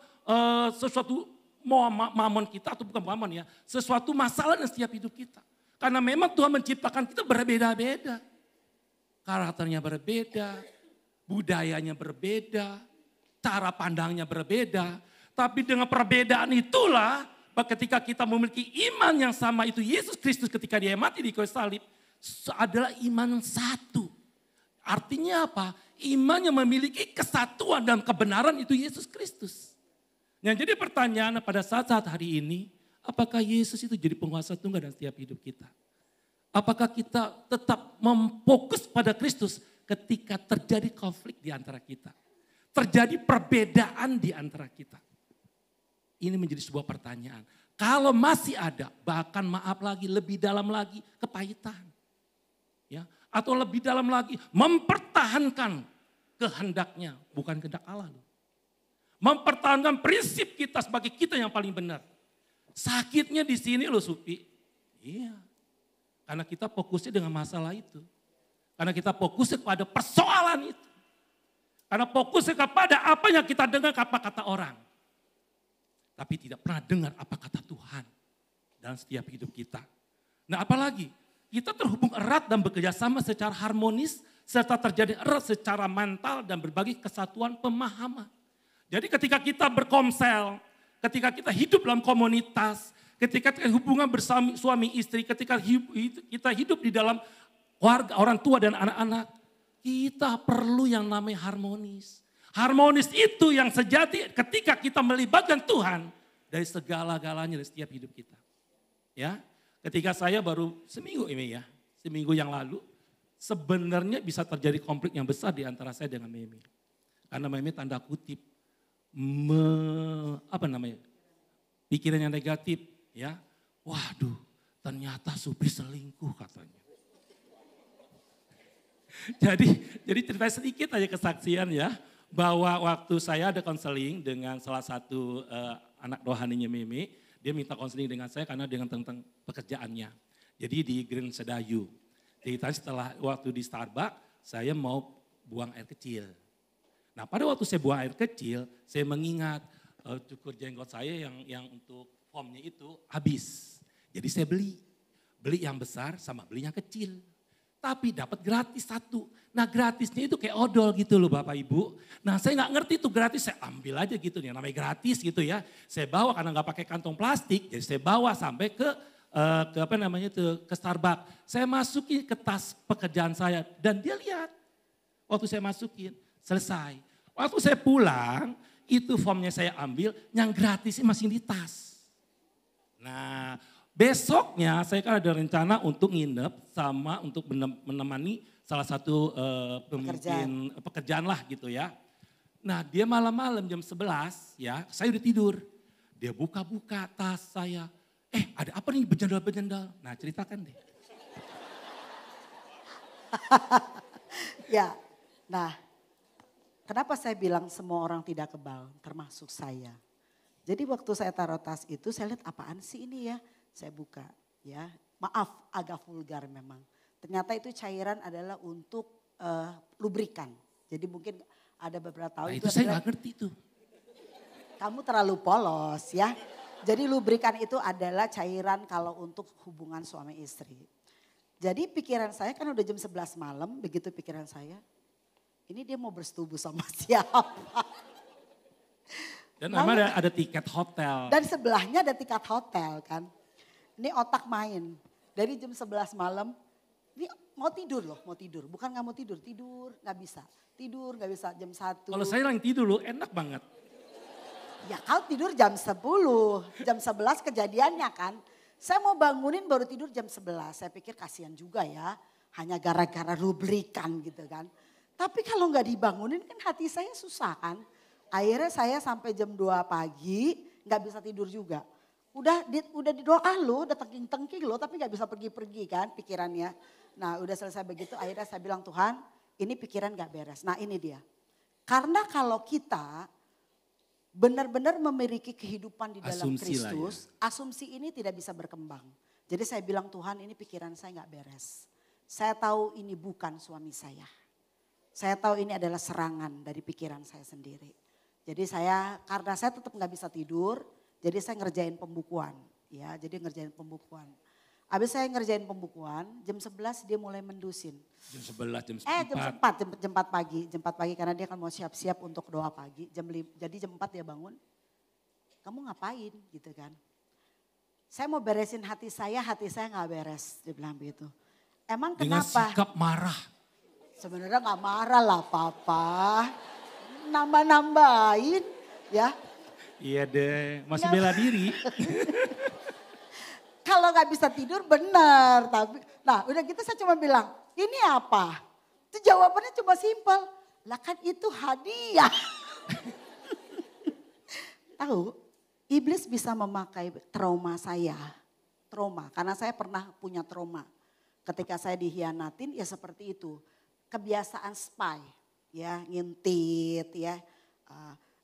sesuatu mamon kita atau bukan mamon ya. Sesuatu masalah dalam setiap hidup kita. Karena memang Tuhan menciptakan kita berbeda-beda. Karakternya berbeda, budayanya berbeda, cara pandangnya berbeda. Tapi dengan perbedaan itulah ketika kita memiliki iman yang sama itu Yesus Kristus ketika dia mati di kayu salib adalah iman yang satu. Artinya apa? Iman yang memiliki kesatuan dan kebenaran itu Yesus Kristus. Nah, jadi pertanyaan pada saat-saat hari ini, apakah Yesus itu jadi penguasa tunggal dalam setiap hidup kita? Apakah kita tetap memfokus pada Kristus ketika terjadi konflik di antara kita? Terjadi perbedaan di antara kita? Ini menjadi sebuah pertanyaan. Kalau masih ada, bahkan maaf lagi, lebih dalam lagi, kepahitan. Ya, atau lebih dalam lagi, mempertahankan kehendaknya, bukan kehendak Allah. Mempertahankan prinsip kita sebagai kita yang paling benar. Sakitnya di sini loh Supi. Iya. Karena kita fokusnya dengan masalah itu. Karena kita fokusnya kepada persoalan itu. Karena fokusnya kepada apa yang kita dengar, apa kata orang. Tapi tidak pernah dengar apa kata Tuhan dalam setiap hidup kita. Nah apalagi kita terhubung erat dan bekerja sama secara harmonis serta terjadi erat secara mental dan berbagai kesatuan pemahaman. Jadi ketika kita berkomsel, ketika kita hidup dalam komunitas, ketika hubungan bersama suami istri, ketika kita hidup di dalam keluarga, orang tua dan anak-anak, kita perlu yang namanya harmonis. Harmonis itu yang sejati ketika kita melibatkan Tuhan dari segala-galanya dari setiap hidup kita. Ya, ketika saya baru seminggu yang lalu, sebenarnya bisa terjadi konflik yang besar di antara saya dengan Memi. Karena Memi tanda kutip, pikiran yang negatif, ya. Waduh, ternyata Supri selingkuh katanya. Jadi cerita sedikit aja kesaksian ya. Bahwa waktu saya ada konseling dengan salah satu anak rohaninya Meme, dia minta konseling dengan saya karena dengan tentang pekerjaannya. Jadi di Grand Sedayu. Jadi setelah waktu di Starbucks, saya mau buang air kecil. Nah pada waktu saya buang air kecil, saya mengingat cukur jenggot saya yang untuk foamnya itu habis. Jadi saya beli yang besar sama beli yang kecil. Tapi dapat gratis satu. Nah gratisnya itu kayak odol gitu loh Bapak Ibu. Nah saya nggak ngerti itu gratis, saya ambil aja gitu nih, namanya gratis gitu ya. Saya bawa karena nggak pakai kantong plastik, jadi saya bawa sampai ke Starbucks. Saya masukin ke tas pekerjaan saya dan dia lihat. Waktu saya masukin, selesai. Waktu saya pulang, itu formnya saya ambil, yang gratisnya masih di tas. Nah besoknya saya kan ada rencana untuk nginep sama untuk menemani salah satu pemimpin pekerjaan lah gitu ya. Nah dia malam-malam jam 11 ya, saya udah tidur. Dia buka-buka tas saya. Ada apa nih bejendal-bejendal? Nah ceritakan deh. Ya, nah kenapa saya bilang semua orang tidak kebal termasuk saya. Jadi waktu saya taruh tas itu saya lihat apaan sih ini ya. Saya buka ya, maaf agak vulgar memang. Ternyata itu cairan adalah untuk lubrikan. Jadi mungkin ada beberapa tahun. Nah, itu saya nggak ngerti itu. Kamu terlalu polos ya. Jadi lubrikan itu adalah cairan kalau untuk hubungan suami istri. Jadi pikiran saya kan udah jam 11 malam, begitu pikiran saya. Ini dia mau bersetubuh sama siapa? Dan memang ada tiket hotel. Dan sebelahnya ada tiket hotel kan. Ini otak main. Dari jam 11 malam, ini mau tidur loh, mau tidur. Bukan gak mau tidur, tidur gak bisa. Tidur gak bisa jam 1. Kalau saya yang tidur loh enak banget. Ya kau tidur jam 10, jam 11 kejadiannya kan. Saya mau bangunin baru tidur jam 11. Saya pikir kasihan juga ya, hanya gara-gara rubrikan gitu kan. Tapi kalau gak dibangunin kan hati saya susah kan. Akhirnya saya sampai jam 2 pagi gak bisa tidur juga. Udah didoa lo, udah tengking-tengking lo tapi gak bisa pergi-pergi kan pikirannya. Nah udah selesai begitu akhirnya saya bilang Tuhan ini pikiran gak beres. Nah ini dia. Karena kalau kita benar-benar memiliki kehidupan di dalam Asumsi lah Kristus, asumsi ini tidak bisa berkembang. Jadi saya bilang Tuhan ini pikiran saya gak beres. Saya tahu ini bukan suami saya. Saya tahu ini adalah serangan dari pikiran saya sendiri. Jadi karena saya tetap gak bisa tidur, jadi saya ngerjain pembukuan. Ya, jadi ngerjain pembukuan. Habis saya ngerjain pembukuan, jam 11 dia mulai mendusin. Jam 11, jam 4. Jam 4 pagi. Jam 4 pagi karena dia kan mau siap-siap untuk doa pagi. Jadi jam 4 dia bangun. Kamu ngapain gitu kan. Saya mau beresin hati saya gak beres. Dia bilang begitu. Emang Dengan kenapa? sikap marah. Sebenarnya gak marah lah papa. Nambah-nambahin ya. Iya deh, masih bela diri. Kalau gak bisa tidur benar. Nah udah gitu saya cuma bilang, ini apa? Itu jawabannya cuma simpel. Lah kan itu hadiah. Tahu, iblis bisa memakai trauma saya. Trauma, karena saya pernah punya trauma. Ketika saya dihianatin ya seperti itu. Kebiasaan spy, ya ngintip ya.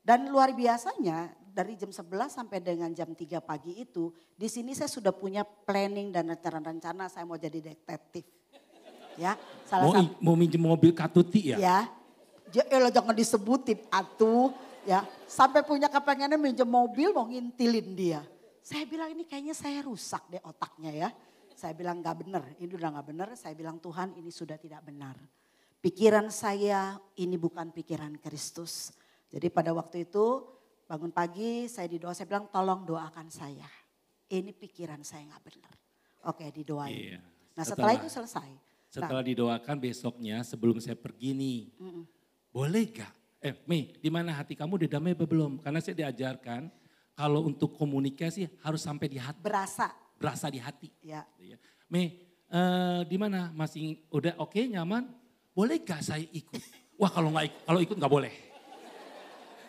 Dan luar biasanya dari jam 11 sampai dengan jam 3 pagi itu, di sini saya sudah punya planning dan rencana-rencana saya mau jadi detektif. Ya, Mau minjem mobil Katuti ya? Ya, jangan disebutin atuh. Ya, sampai punya kepengennya minjem mobil mau ngintilin dia. Saya bilang ini kayaknya saya rusak deh otaknya ya. Saya bilang gak benar, ini udah gak benar. Saya bilang Tuhan ini sudah tidak benar. Pikiran saya ini bukan pikiran Kristus. Jadi pada waktu itu bangun pagi saya didoa, saya bilang tolong doakan saya. Ini pikiran saya gak benar. Oke didoain. Iya. Nah setelah itu selesai. Setelah didoakan besoknya sebelum saya pergi nih. Boleh gak? Mei, di mana hati kamu udah damai apa belum? Karena saya diajarkan kalau untuk komunikasi harus sampai di hati. Berasa di hati. Ya. Mei, di mana? Masih udah oke, nyaman? Boleh gak saya ikut? Wah kalau ikut gak boleh.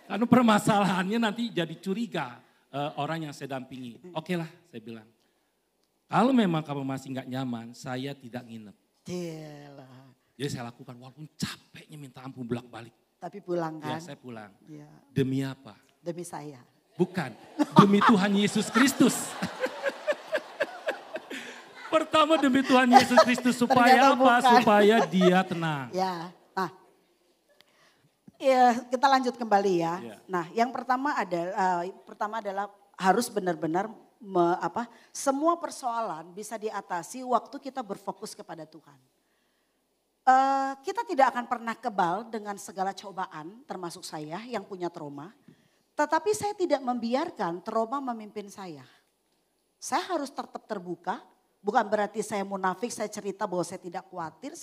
Karena permasalahannya nanti jadi curiga orang yang saya dampingi. Oke lah saya bilang. Kalau memang kamu masih gak nyaman, saya tidak nginep. Jadi saya lakukan walaupun capeknya minta ampun bolak-balik. Tapi pulang kan? Ya saya pulang. Ya. Demi apa? Demi saya. Bukan, demi Tuhan Yesus Kristus. Pertama demi Tuhan Yesus Kristus supaya apa? Supaya dia tenang. Ya, nah ya, kita lanjut kembali ya. Ya. Nah yang pertama adalah harus benar-benar semua persoalan bisa diatasi waktu kita berfokus kepada Tuhan. Kita tidak akan pernah kebal dengan segala cobaan termasuk saya yang punya trauma. Tetapi saya tidak membiarkan trauma memimpin saya. Saya harus tetap terbuka. Bukan berarti saya munafik, saya cerita bahwa saya tidak khawatir,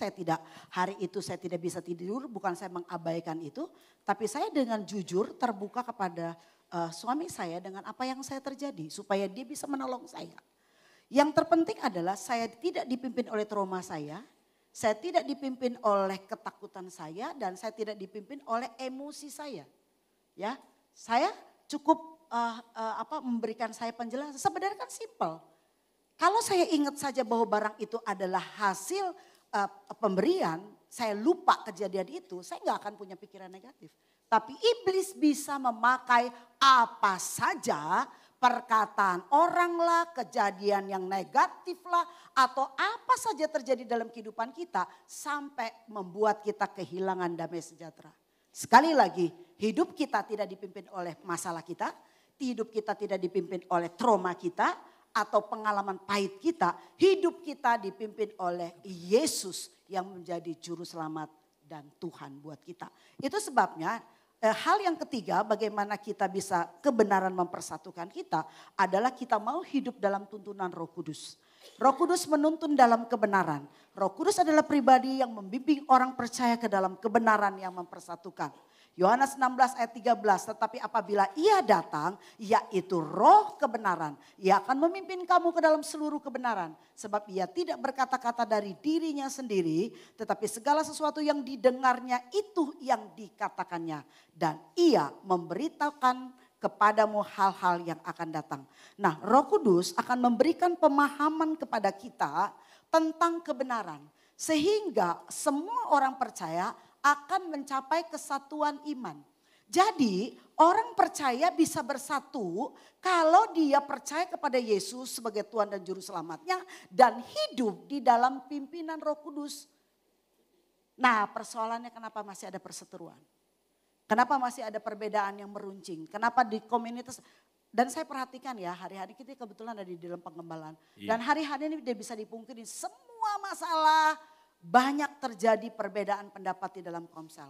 hari itu saya tidak bisa tidur, bukan saya mengabaikan itu. Tapi saya dengan jujur terbuka kepada suami saya dengan apa yang saya terjadi. Supaya dia bisa menolong saya. Yang terpenting adalah saya tidak dipimpin oleh trauma saya tidak dipimpin oleh ketakutan saya, dan saya tidak dipimpin oleh emosi saya. Ya, saya cukup memberikan saya penjelasan. Sebenarnya kan simpel. Kalau saya ingat saja bahwa barang itu adalah hasil pemberian, saya lupa kejadian itu, saya nggak akan punya pikiran negatif. Tapi iblis bisa memakai apa saja, perkataan orang lah, kejadian yang negatif lah, atau apa saja terjadi dalam kehidupan kita sampai membuat kita kehilangan damai sejahtera. Sekali lagi, hidup kita tidak dipimpin oleh masalah kita, hidup kita tidak dipimpin oleh trauma kita, atau pengalaman pahit kita, hidup kita dipimpin oleh Yesus yang menjadi juru selamat dan Tuhan buat kita. Itu sebabnya hal yang ketiga bagaimana kita bisa kebenaran mempersatukan kita adalah kita mau hidup dalam tuntunan Roh Kudus. Roh Kudus menuntun dalam kebenaran. Roh Kudus adalah pribadi yang membimbing orang percaya ke dalam kebenaran yang mempersatukan. Yohanes 16 ayat 13, tetapi apabila ia datang, yaitu roh kebenaran, ia akan memimpin kamu ke dalam seluruh kebenaran. Sebab ia tidak berkata-kata dari dirinya sendiri, tetapi segala sesuatu yang didengarnya itu yang dikatakannya. Dan ia memberitakan kepadamu hal-hal yang akan datang. Nah, Roh Kudus akan memberikan pemahaman kepada kita tentang kebenaran. Sehingga semua orang percaya akan mencapai kesatuan iman. Jadi orang percaya bisa bersatu kalau dia percaya kepada Yesus sebagai Tuhan dan Juru Selamatnya dan hidup di dalam pimpinan Roh Kudus. Nah, persoalannya kenapa masih ada perseteruan? Kenapa masih ada perbedaan yang meruncing? Kenapa di komunitas, dan saya perhatikan ya hari-hari kita kebetulan ada di dalam pengembalaan. Dan hari-hari ini tidak bisa dipungkiri semua masalah. Banyak terjadi perbedaan pendapat di dalam komsel.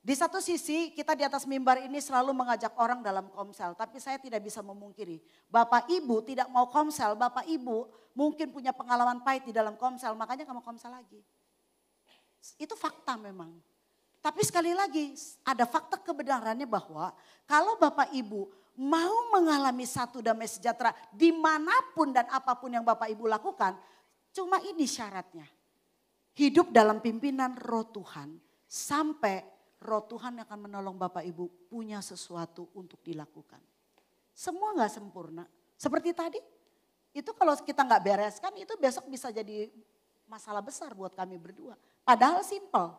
Di satu sisi kita di atas mimbar ini selalu mengajak orang dalam komsel. Tapi saya tidak bisa memungkiri. Bapak ibu tidak mau komsel, bapak ibu mungkin punya pengalaman pahit di dalam komsel. Makanya gak mau komsel lagi. Itu fakta memang. Tapi sekali lagi ada fakta kebenarannya bahwa kalau bapak ibu mau mengalami satu damai sejahtera dimanapun dan apapun yang bapak ibu lakukan. Cuma ini syaratnya. Hidup dalam pimpinan Roh Tuhan sampai Roh Tuhan akan menolong Bapak Ibu punya sesuatu untuk dilakukan. Semua gak sempurna. Seperti tadi, itu kalau kita gak bereskan itu besok bisa jadi masalah besar buat kami berdua. Padahal simple.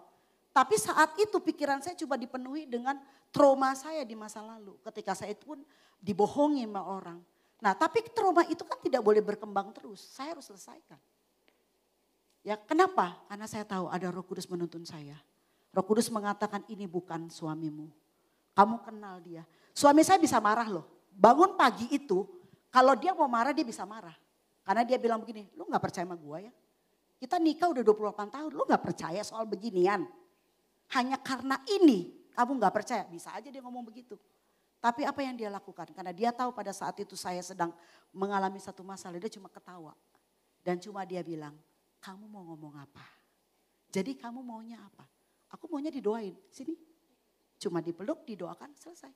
Tapi saat itu pikiran saya coba dipenuhi dengan trauma saya di masa lalu. Ketika saya pun dibohongi sama orang. Nah tapi trauma itu kan tidak boleh berkembang terus. Saya harus selesaikan. Ya kenapa? Karena saya tahu ada Roh Kudus menuntun saya. Roh Kudus mengatakan ini bukan suamimu. Kamu kenal dia. Suami saya bisa marah loh. Bangun pagi itu, kalau dia mau marah dia bisa marah. Karena dia bilang begini, lu gak percaya sama gue ya? Kita nikah udah 28 tahun, lu gak percaya soal beginian. Hanya karena ini kamu gak percaya, bisa aja dia ngomong begitu. Tapi apa yang dia lakukan? Karena dia tahu pada saat itu saya sedang mengalami satu masalah, dia cuma ketawa. Dan cuma dia bilang, kamu mau ngomong apa? Jadi kamu maunya apa? Aku maunya didoain. Sini. Cuma dipeluk, didoakan, selesai.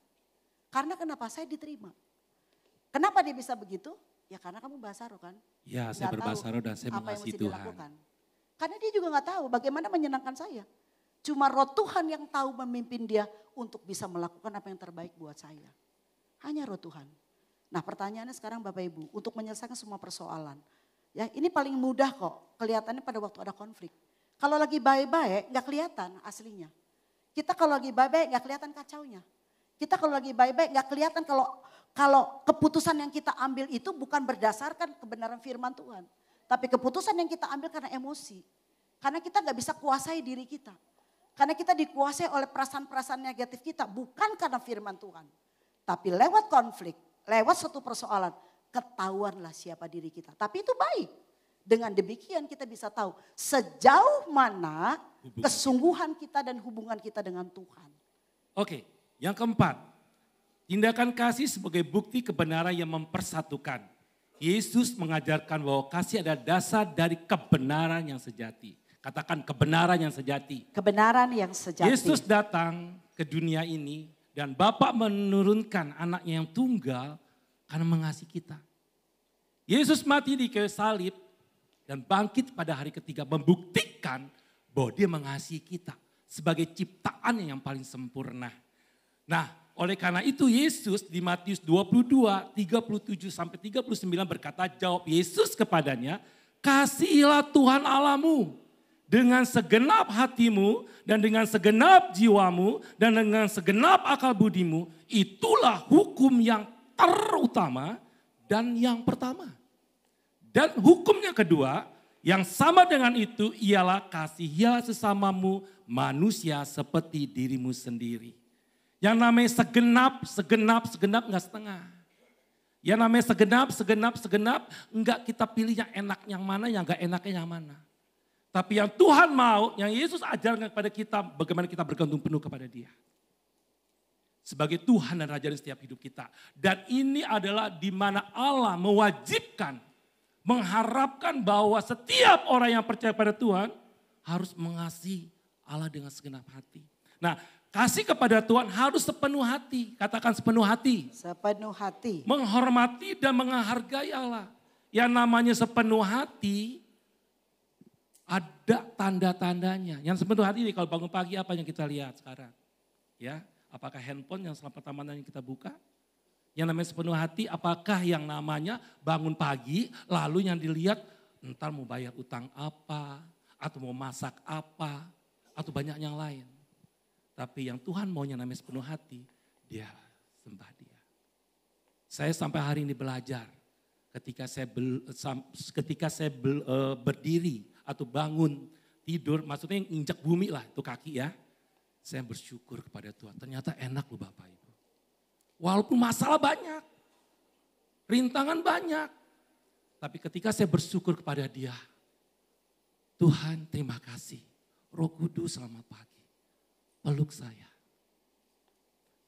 Karena kenapa? Saya diterima. Kenapa dia bisa begitu? Ya karena kamu bahasa roh kan? Ya, saya berbahasa roh dan saya mengasihi Tuhan. Dilakukan. Karena dia juga gak tahu bagaimana menyenangkan saya. Cuma Roh Tuhan yang tahu memimpin dia untuk bisa melakukan apa yang terbaik buat saya. Hanya Roh Tuhan. Nah pertanyaannya sekarang Bapak Ibu, untuk menyelesaikan semua persoalan. Ya ini paling mudah kok, kelihatannya pada waktu ada konflik. Kalau lagi baik-baik gak kelihatan aslinya. Kita kalau lagi baik-baik gak kelihatan kacaunya. Kita kalau lagi baik-baik gak kelihatan kalau keputusan yang kita ambil itu bukan berdasarkan kebenaran firman Tuhan. Tapi keputusan yang kita ambil karena emosi. Karena kita gak bisa kuasai diri kita. Karena kita dikuasai oleh perasaan-perasaan negatif kita. Bukan karena firman Tuhan. Tapi lewat konflik, lewat suatu persoalan. Ketahuanlah siapa diri kita. Tapi itu baik. Dengan demikian kita bisa tahu sejauh mana kesungguhan kita dan hubungan kita dengan Tuhan. Oke, yang keempat. Tindakan kasih sebagai bukti kebenaran yang mempersatukan. Yesus mengajarkan bahwa kasih adalah dasar dari kebenaran yang sejati. Katakan kebenaran yang sejati. Kebenaran yang sejati. Yesus datang ke dunia ini dan Bapa menurunkan anaknya yang tunggal karena mengasihi kita. Yesus mati di kayu salib dan bangkit pada hari ketiga membuktikan bahwa dia mengasihi kita sebagai ciptaan yang paling sempurna. Nah, oleh karena itu Yesus di Matius 22, 37 sampai 39 berkata, jawab Yesus kepadanya, kasihilah Tuhan Allahmu dengan segenap hatimu dan dengan segenap jiwamu dan dengan segenap akal budimu. Itulah hukum yang terutama dan yang pertama. Dan hukum yang kedua yang sama dengan itu ialah kasihilah sesamamu manusia seperti dirimu sendiri. Yang namanya segenap enggak setengah. Yang namanya segenap enggak kita pilih yang enak yang mana, yang enggak enaknya yang mana. Tapi yang Tuhan mau, yang Yesus ajarkan kepada kita bagaimana kita bergantung penuh kepada Dia. sebagai Tuhan dan Raja di setiap hidup kita. Dan ini adalah di mana Allah mewajibkan, mengharapkan bahwa setiap orang yang percaya pada Tuhan harus mengasihi Allah dengan segenap hati. Nah, kasih kepada Tuhan harus sepenuh hati. Katakan sepenuh hati. Sepenuh hati. Menghormati dan menghargai Allah. Yang namanya sepenuh hati ada tanda-tandanya. Yang sepenuh hati ini kalau bangun pagi apa yang kita lihat sekarang? Ya, apakah handphone yang selama pertama yang kita buka? Yang namanya sepenuh hati apakah yang namanya bangun pagi lalu yang dilihat entar mau bayar utang apa atau mau masak apa atau banyak yang lain. Tapi yang Tuhan maunya namanya sepenuh hati, dia sembah dia. Saya sampai hari ini belajar ketika saya berdiri atau bangun tidur, maksudnya yang injak bumi lah itu kaki ya. Saya bersyukur kepada Tuhan, ternyata enak loh Bapak Ibu. Walaupun masalah banyak, rintangan banyak. Tapi ketika saya bersyukur kepada dia, Tuhan terima kasih. Roh Kudus selamat pagi, peluk saya.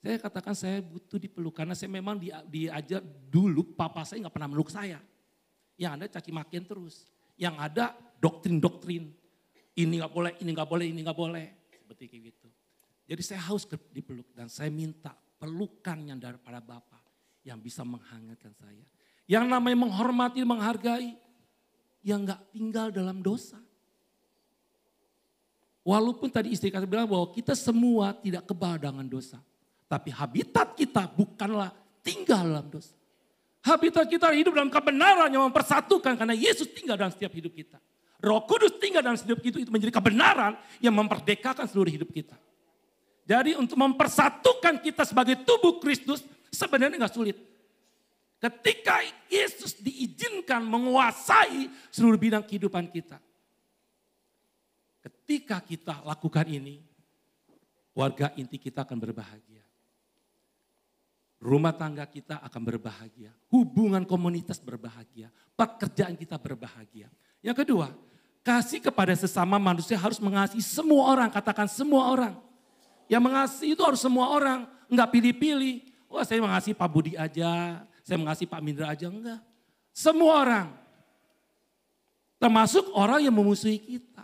Saya katakan saya butuh dipeluk karena saya memang diajar dulu papa saya nggak pernah meluk saya. Yang ada caci makian terus. Yang ada doktrin-doktrin. Ini nggak boleh, ini nggak boleh, ini nggak boleh. Seperti kayak gitu. Jadi saya haus dipeluk dan saya minta pelukan yang daripada Bapa yang bisa menghangatkan saya. Yang namanya menghormati, menghargai, yang nggak tinggal dalam dosa. Walaupun tadi istri kata bilang bahwa kita semua tidak kebal dengan dosa. Tapi habitat kita bukanlah tinggal dalam dosa. Habitat kita hidup dalam kebenaran yang mempersatukan karena Yesus tinggal dalam setiap hidup kita. Roh Kudus tinggal dalam hidup kita itu menjadi kebenaran yang memperdekakan seluruh hidup kita. Jadi untuk mempersatukan kita sebagai tubuh Kristus sebenarnya nggak sulit. Ketika Yesus diizinkan menguasai seluruh bidang kehidupan kita. Ketika kita lakukan ini, warga inti kita akan berbahagia. Rumah tangga kita akan berbahagia. Hubungan komunitas berbahagia. Pekerjaan kita berbahagia. Yang kedua, kasih kepada sesama manusia harus mengasihi semua orang. Katakan semua orang. Yang mengasihi itu harus semua orang. Enggak pilih-pilih. Wah saya mengasihi Pak Budi aja. Saya mengasihi Pak Mindra aja. Enggak. Semua orang. Termasuk orang yang memusuhi kita.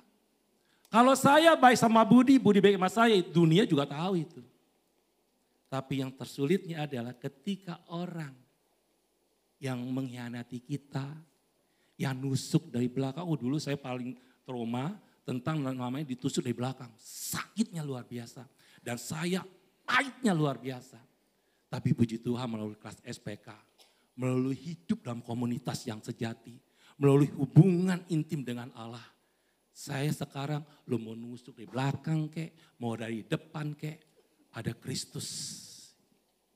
Kalau saya baik sama Budi, Budi baik sama saya. Dunia juga tahu itu. Tapi yang tersulitnya adalah ketika orang yang mengkhianati kita, yang nusuk dari belakang. Oh dulu saya paling trauma tentang namanya ditusuk dari belakang. Sakitnya luar biasa. Dan saya pahitnya luar biasa. Tapi puji Tuhan melalui kelas SPK, melalui hidup dalam komunitas yang sejati, melalui hubungan intim dengan Allah. Saya sekarang lo mau nusuk dari belakang kek, mau dari depan kek. Ada Kristus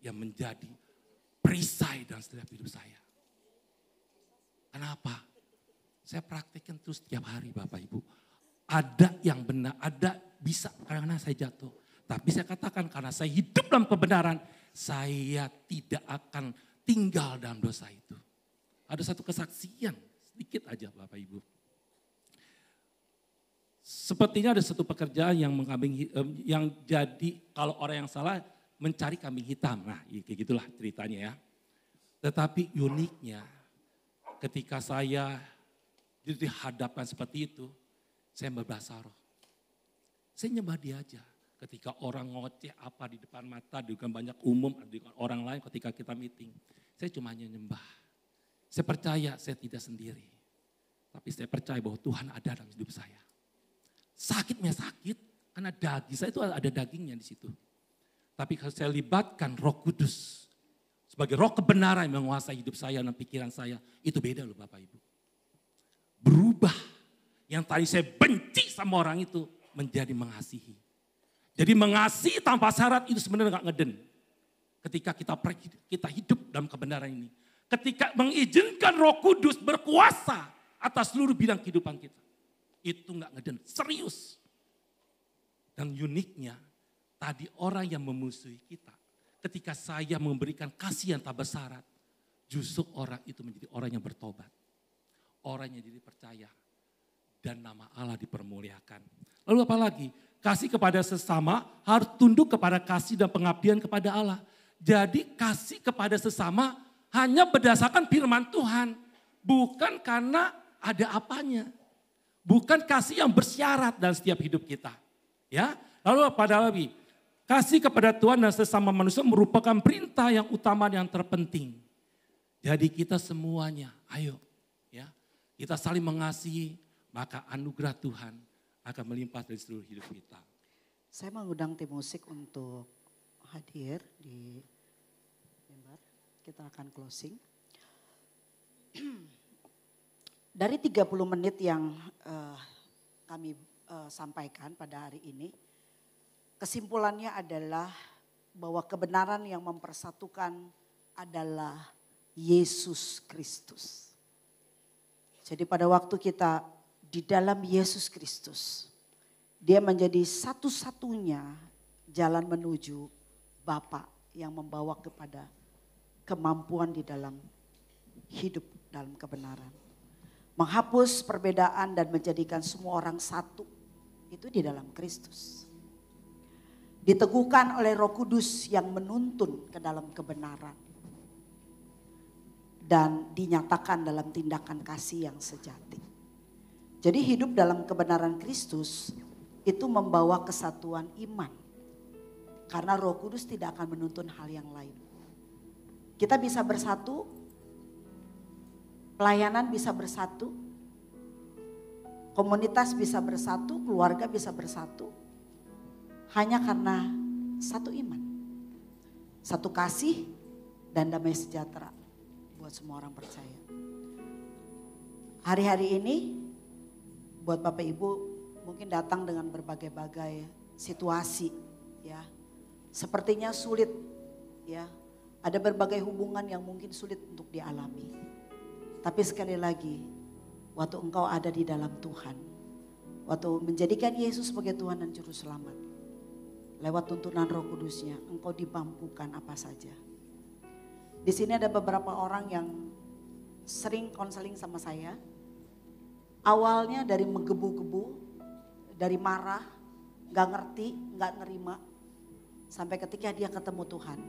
yang menjadi perisai dalam setiap hidup saya. Kenapa? Saya praktikkan terus setiap hari Bapak Ibu. Ada yang benar, ada bisa karena saya jatuh. Tapi saya katakan karena saya hidup dalam kebenaran, saya tidak akan tinggal dalam dosa itu. Ada satu kesaksian, sedikit aja Bapak Ibu. Sepertinya ada satu pekerjaan yang jadi kalau orang yang salah mencari kambing hitam. Nah kayak gitulah ceritanya ya. Tetapi uniknya ketika saya dihadapkan seperti itu, saya berbahasa roh. Saya nyembah dia aja. Ketika orang ngoceh apa di depan mata, dengan banyak umum, dengan orang lain ketika kita meeting. Saya cuma hanya nyembah. Saya percaya saya tidak sendiri. Tapi saya percaya bahwa Tuhan ada dalam hidup saya. Sakitnya sakit, karena daging saya itu ada dagingnya di situ. Tapi kalau saya libatkan Roh Kudus sebagai roh kebenaran yang menguasai hidup saya dan pikiran saya, itu beda loh Bapak Ibu. Berubah, yang tadi saya benci sama orang itu menjadi mengasihi. Jadi mengasihi tanpa syarat itu sebenarnya gak ngeden. Ketika kita hidup dalam kebenaran ini. Ketika mengizinkan Roh Kudus berkuasa atas seluruh bidang kehidupan kita. Itu gak ngeden, serius. Dan uniknya, tadi orang yang memusuhi kita, ketika saya memberikan kasih yang tak bersyarat, justru orang itu menjadi orang yang bertobat. Orang yang jadi percaya, dan nama Allah dipermuliakan. Lalu apa lagi? kasih kepada sesama harus tunduk kepada kasih dan pengabdian kepada Allah. Jadi kasih kepada sesama hanya berdasarkan firman Tuhan. Bukan karena ada apanya. Bukan kasih yang bersyarat dalam setiap hidup kita. Ya, lalu pada lagi, kasih kepada Tuhan dan sesama manusia merupakan perintah yang utama yang terpenting. Jadi kita semuanya, ayo ya, kita saling mengasihi, maka anugerah Tuhan akan melimpah dari seluruh hidup kita. Saya mengundang tim musik untuk hadir di mimbar. Kita akan closing. Dari 30 menit yang kami sampaikan pada hari ini, kesimpulannya adalah bahwa kebenaran yang mempersatukan adalah Yesus Kristus. Jadi pada waktu kita di dalam Yesus Kristus, dia menjadi satu-satunya jalan menuju Bapa yang membawa kepada kemampuan di dalam hidup dalam kebenaran. Menghapus perbedaan dan menjadikan semua orang satu, itu di dalam Kristus. Diteguhkan oleh Roh Kudus yang menuntun ke dalam kebenaran. Dan dinyatakan dalam tindakan kasih yang sejati. Jadi hidup dalam kebenaran Kristus itu membawa kesatuan iman. Karena Roh Kudus tidak akan menuntun hal yang lain. Kita bisa bersatu, pelayanan bisa bersatu, komunitas bisa bersatu, keluarga bisa bersatu. Hanya karena satu iman, satu kasih dan damai sejahtera buat semua orang percaya. Hari-hari ini buat Bapak Ibu mungkin datang dengan berbagai-bagai situasi ya. Sepertinya sulit ya. Ada berbagai hubungan yang mungkin sulit untuk dialami. Tapi sekali lagi, waktu engkau ada di dalam Tuhan, waktu menjadikan Yesus sebagai Tuhan dan Juru Selamat, lewat tuntunan Roh Kudusnya, engkau dimampukan apa saja. Di sini ada beberapa orang yang sering konseling sama saya. Awalnya dari menggebu-gebu, dari marah, gak ngerti, gak nerima. Sampai ketika dia ketemu Tuhan,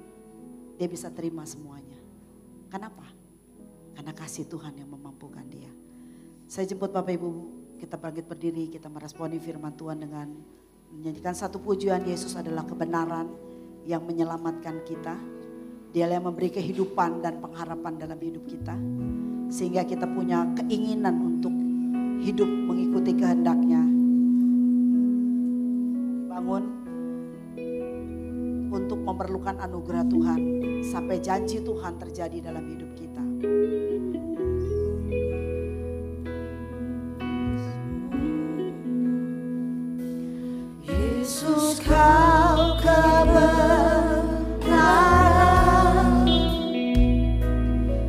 dia bisa terima semuanya. Kenapa? Karena kasih Tuhan yang memampukan dia. Saya jemput Bapak Ibu, kita bangkit berdiri, kita meresponi firman Tuhan dengan menyanyikan satu pujian. Yesus adalah kebenaran yang menyelamatkan kita. Dia yang memberi kehidupan dan pengharapan dalam hidup kita. Sehingga kita punya keinginan untuk hidup mengikuti kehendaknya. Bangun untuk memerlukan anugerah Tuhan. Sampai janji Tuhan terjadi dalam hidup kita. Yesus kau kebenaran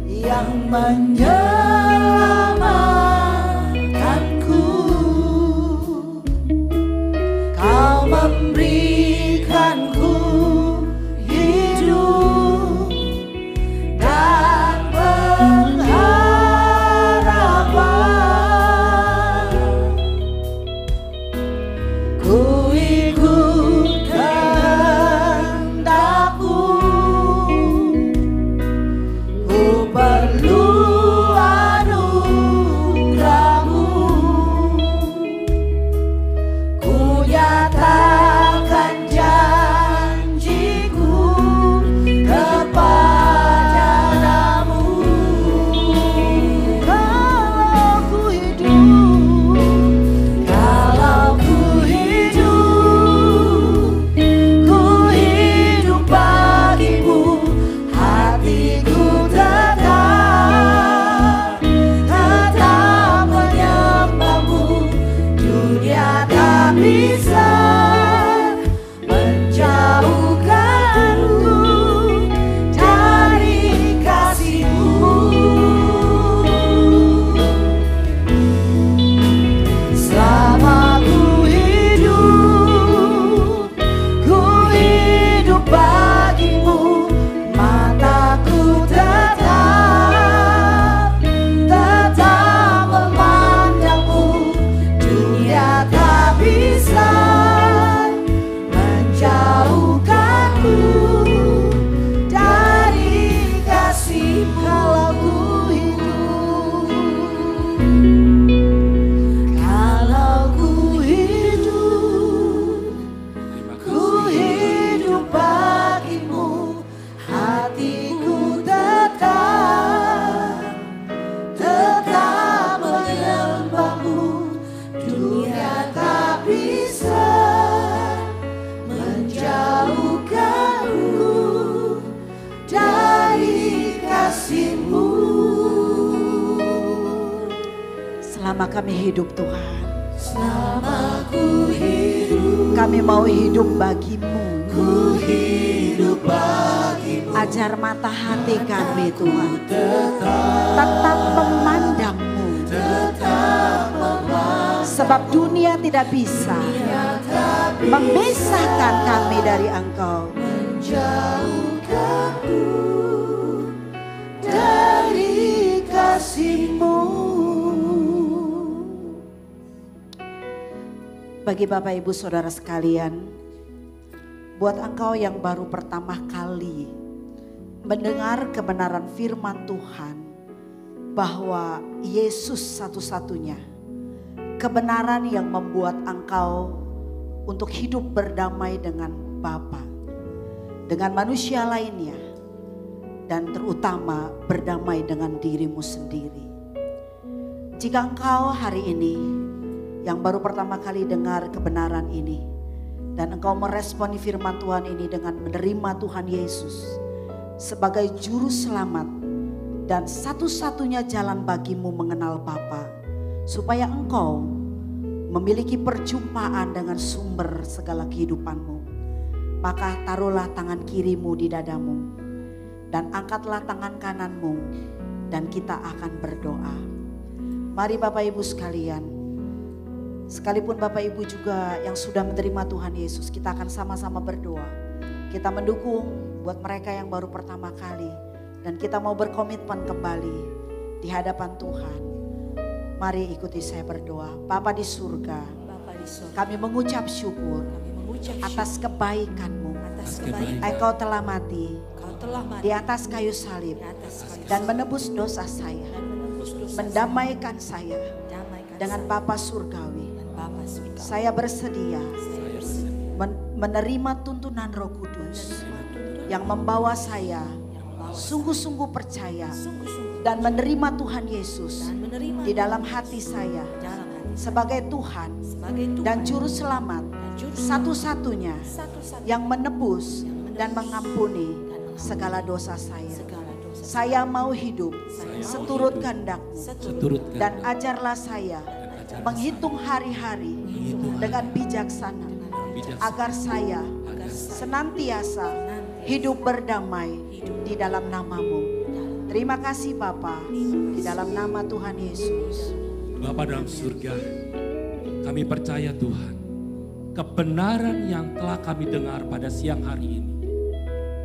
yang menyelamatkanku. Kau memberikanku hidup dan pengharapan. Ku ikut kehendakmu, ku perlu kami hidup Tuhan. Selama ku hidup, kami mau hidup bagimu. Ku hidup bagimu. Ajar mata hati kami Tuhan tetap memandangmu. Sebab dunia tidak bisa memisahkan kami dari Engkau. Menjauhkanku dari kasih-Mu. Bagi Bapak Ibu Saudara sekalian, buat engkau yang baru pertama kali mendengar kebenaran firman Tuhan bahwa Yesus satu-satunya kebenaran yang membuat engkau untuk hidup berdamai dengan Bapa, dengan manusia lainnya, dan terutama berdamai dengan dirimu sendiri. Jika engkau hari ini yang baru pertama kali dengar kebenaran ini dan engkau meresponi firman Tuhan ini dengan menerima Tuhan Yesus sebagai juru selamat dan satu-satunya jalan bagimu mengenal Bapa, supaya engkau memiliki perjumpaan dengan sumber segala kehidupanmu, maka taruhlah tangan kirimu di dadamu dan angkatlah tangan kananmu dan kita akan berdoa. Mari Bapak Ibu sekalian, sekalipun Bapak Ibu juga yang sudah menerima Tuhan Yesus, kita akan sama-sama berdoa. Kita mendukung buat mereka yang baru pertama kali dan kita mau berkomitmen kembali di hadapan Tuhan. Mari ikuti saya berdoa. Bapa di surga, kami mengucap syukur atas kebaikan-Mu. Engkau telah mati di atas kayu salib dan menebus dosa saya, mendamaikan saya dengan Bapa surgawi. Saya bersedia menerima tuntunan Roh Kudus yang membawa saya sungguh-sungguh percaya dan menerima Tuhan Yesus di dalam hati saya sebagai Tuhan dan Juru Selamat satu-satunya yang menebus dan mengampuni segala dosa saya. Saya mau hidup seturut kehendak-Mu dan ajarlah saya menghitung hari-hari dengan bijaksana agar saya senantiasa hidup berdamai di dalam nama-Mu. Terima kasih Bapa, di dalam nama Tuhan Yesus. Bapa dalam surga, kami percaya Tuhan, kebenaran yang telah kami dengar pada siang hari ini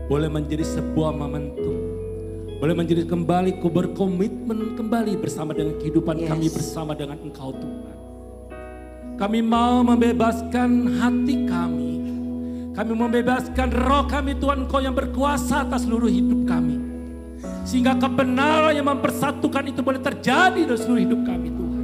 boleh menjadi sebuah momentum, boleh menjadi kembali berkomitmen kembali bersama dengan kehidupan kami bersama dengan Engkau Tuhan. Kami mau membebaskan hati kami membebaskan roh kami Tuhan, Engkau yang berkuasa atas seluruh hidup kami. Sehingga kebenaran yang mempersatukan itu boleh terjadi dalam seluruh hidup kami Tuhan.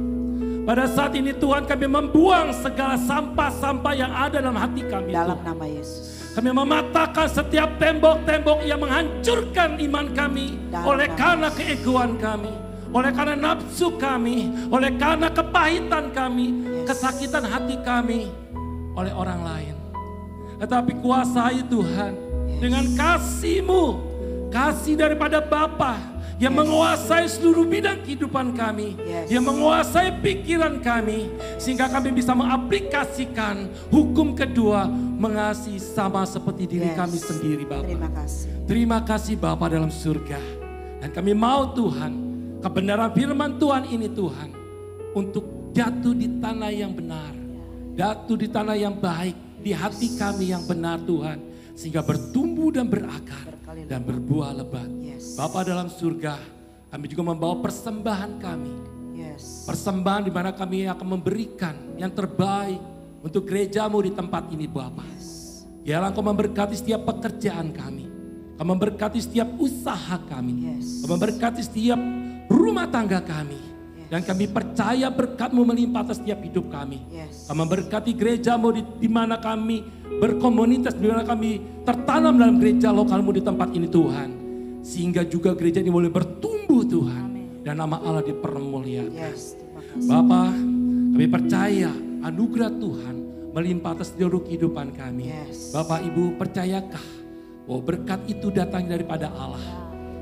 Pada saat ini Tuhan kami membuang segala sampah-sampah yang ada dalam hati kami dalam Tuhan. nama Yesus. Kami mematahkan setiap tembok-tembok yang menghancurkan iman kami oleh karena keegoan kami, oleh karena nafsu kami, oleh karena kepahitan kami, kesakitan hati kami oleh orang lain. Tetapi kuasai Tuhan dengan kasih-Mu, kasih daripada Bapa yang menguasai seluruh bidang kehidupan kami, yang menguasai pikiran kami, sehingga kami bisa mengaplikasikan hukum kedua, mengasihi sama seperti diri kami sendiri Bapa. Terima kasih. Terima kasih Bapa dalam surga. Dan kami mau Tuhan, kebenaran firman Tuhan ini Tuhan, untuk jatuh di tanah yang benar, jatuh di tanah yang baik, di hati kami yang benar Tuhan, sehingga bertumbuh dan berakar dan berbuah lebat. Bapa dalam surga, kami juga membawa persembahan kami. Persembahan di mana kami akan memberikan yang terbaik untuk gereja-Mu di tempat ini Bapa. Biarlah Engkau memberkati setiap pekerjaan kami, Engkau memberkati setiap usaha kami, Engkau memberkati setiap rumah tangga kami. Dan kami percaya berkat-Mu melimpah atas setiap hidup kami. Kami memberkati gereja-Mu di mana kami berkomunitas, di mana kami tertanam dalam gereja lokal-Mu di tempat ini Tuhan. Sehingga juga gereja ini boleh bertumbuh Tuhan. Dan nama Allah dipermuliakan. Bapa, kami percaya anugerah Tuhan melimpah atas seluruh kehidupan kami. Bapak Ibu, percayakah bahwa berkat itu datang daripada Allah?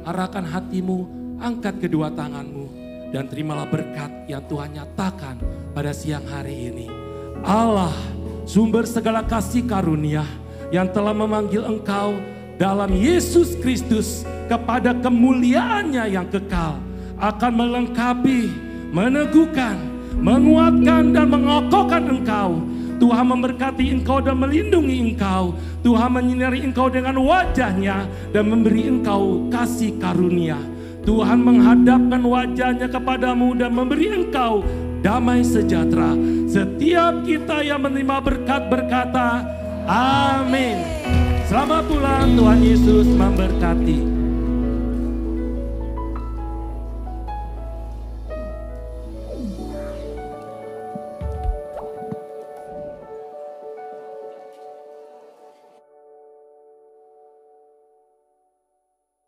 Arahkan hatimu, angkat kedua tanganmu. Dan terimalah berkat yang Tuhan nyatakan pada siang hari ini. Allah, sumber segala kasih karunia yang telah memanggil engkau dalam Yesus Kristus kepada kemuliaannya yang kekal, akan melengkapi, meneguhkan, menguatkan dan mengokohkan engkau. Tuhan memberkati engkau dan melindungi engkau. Tuhan menyinari engkau dengan wajahnya dan memberi engkau kasih karunia. Tuhan menghadapkan wajahnya kepadamu dan memberi engkau damai sejahtera. Setiap kita yang menerima berkat berkata, amin. Selamat pulang, Tuhan Yesus memberkati.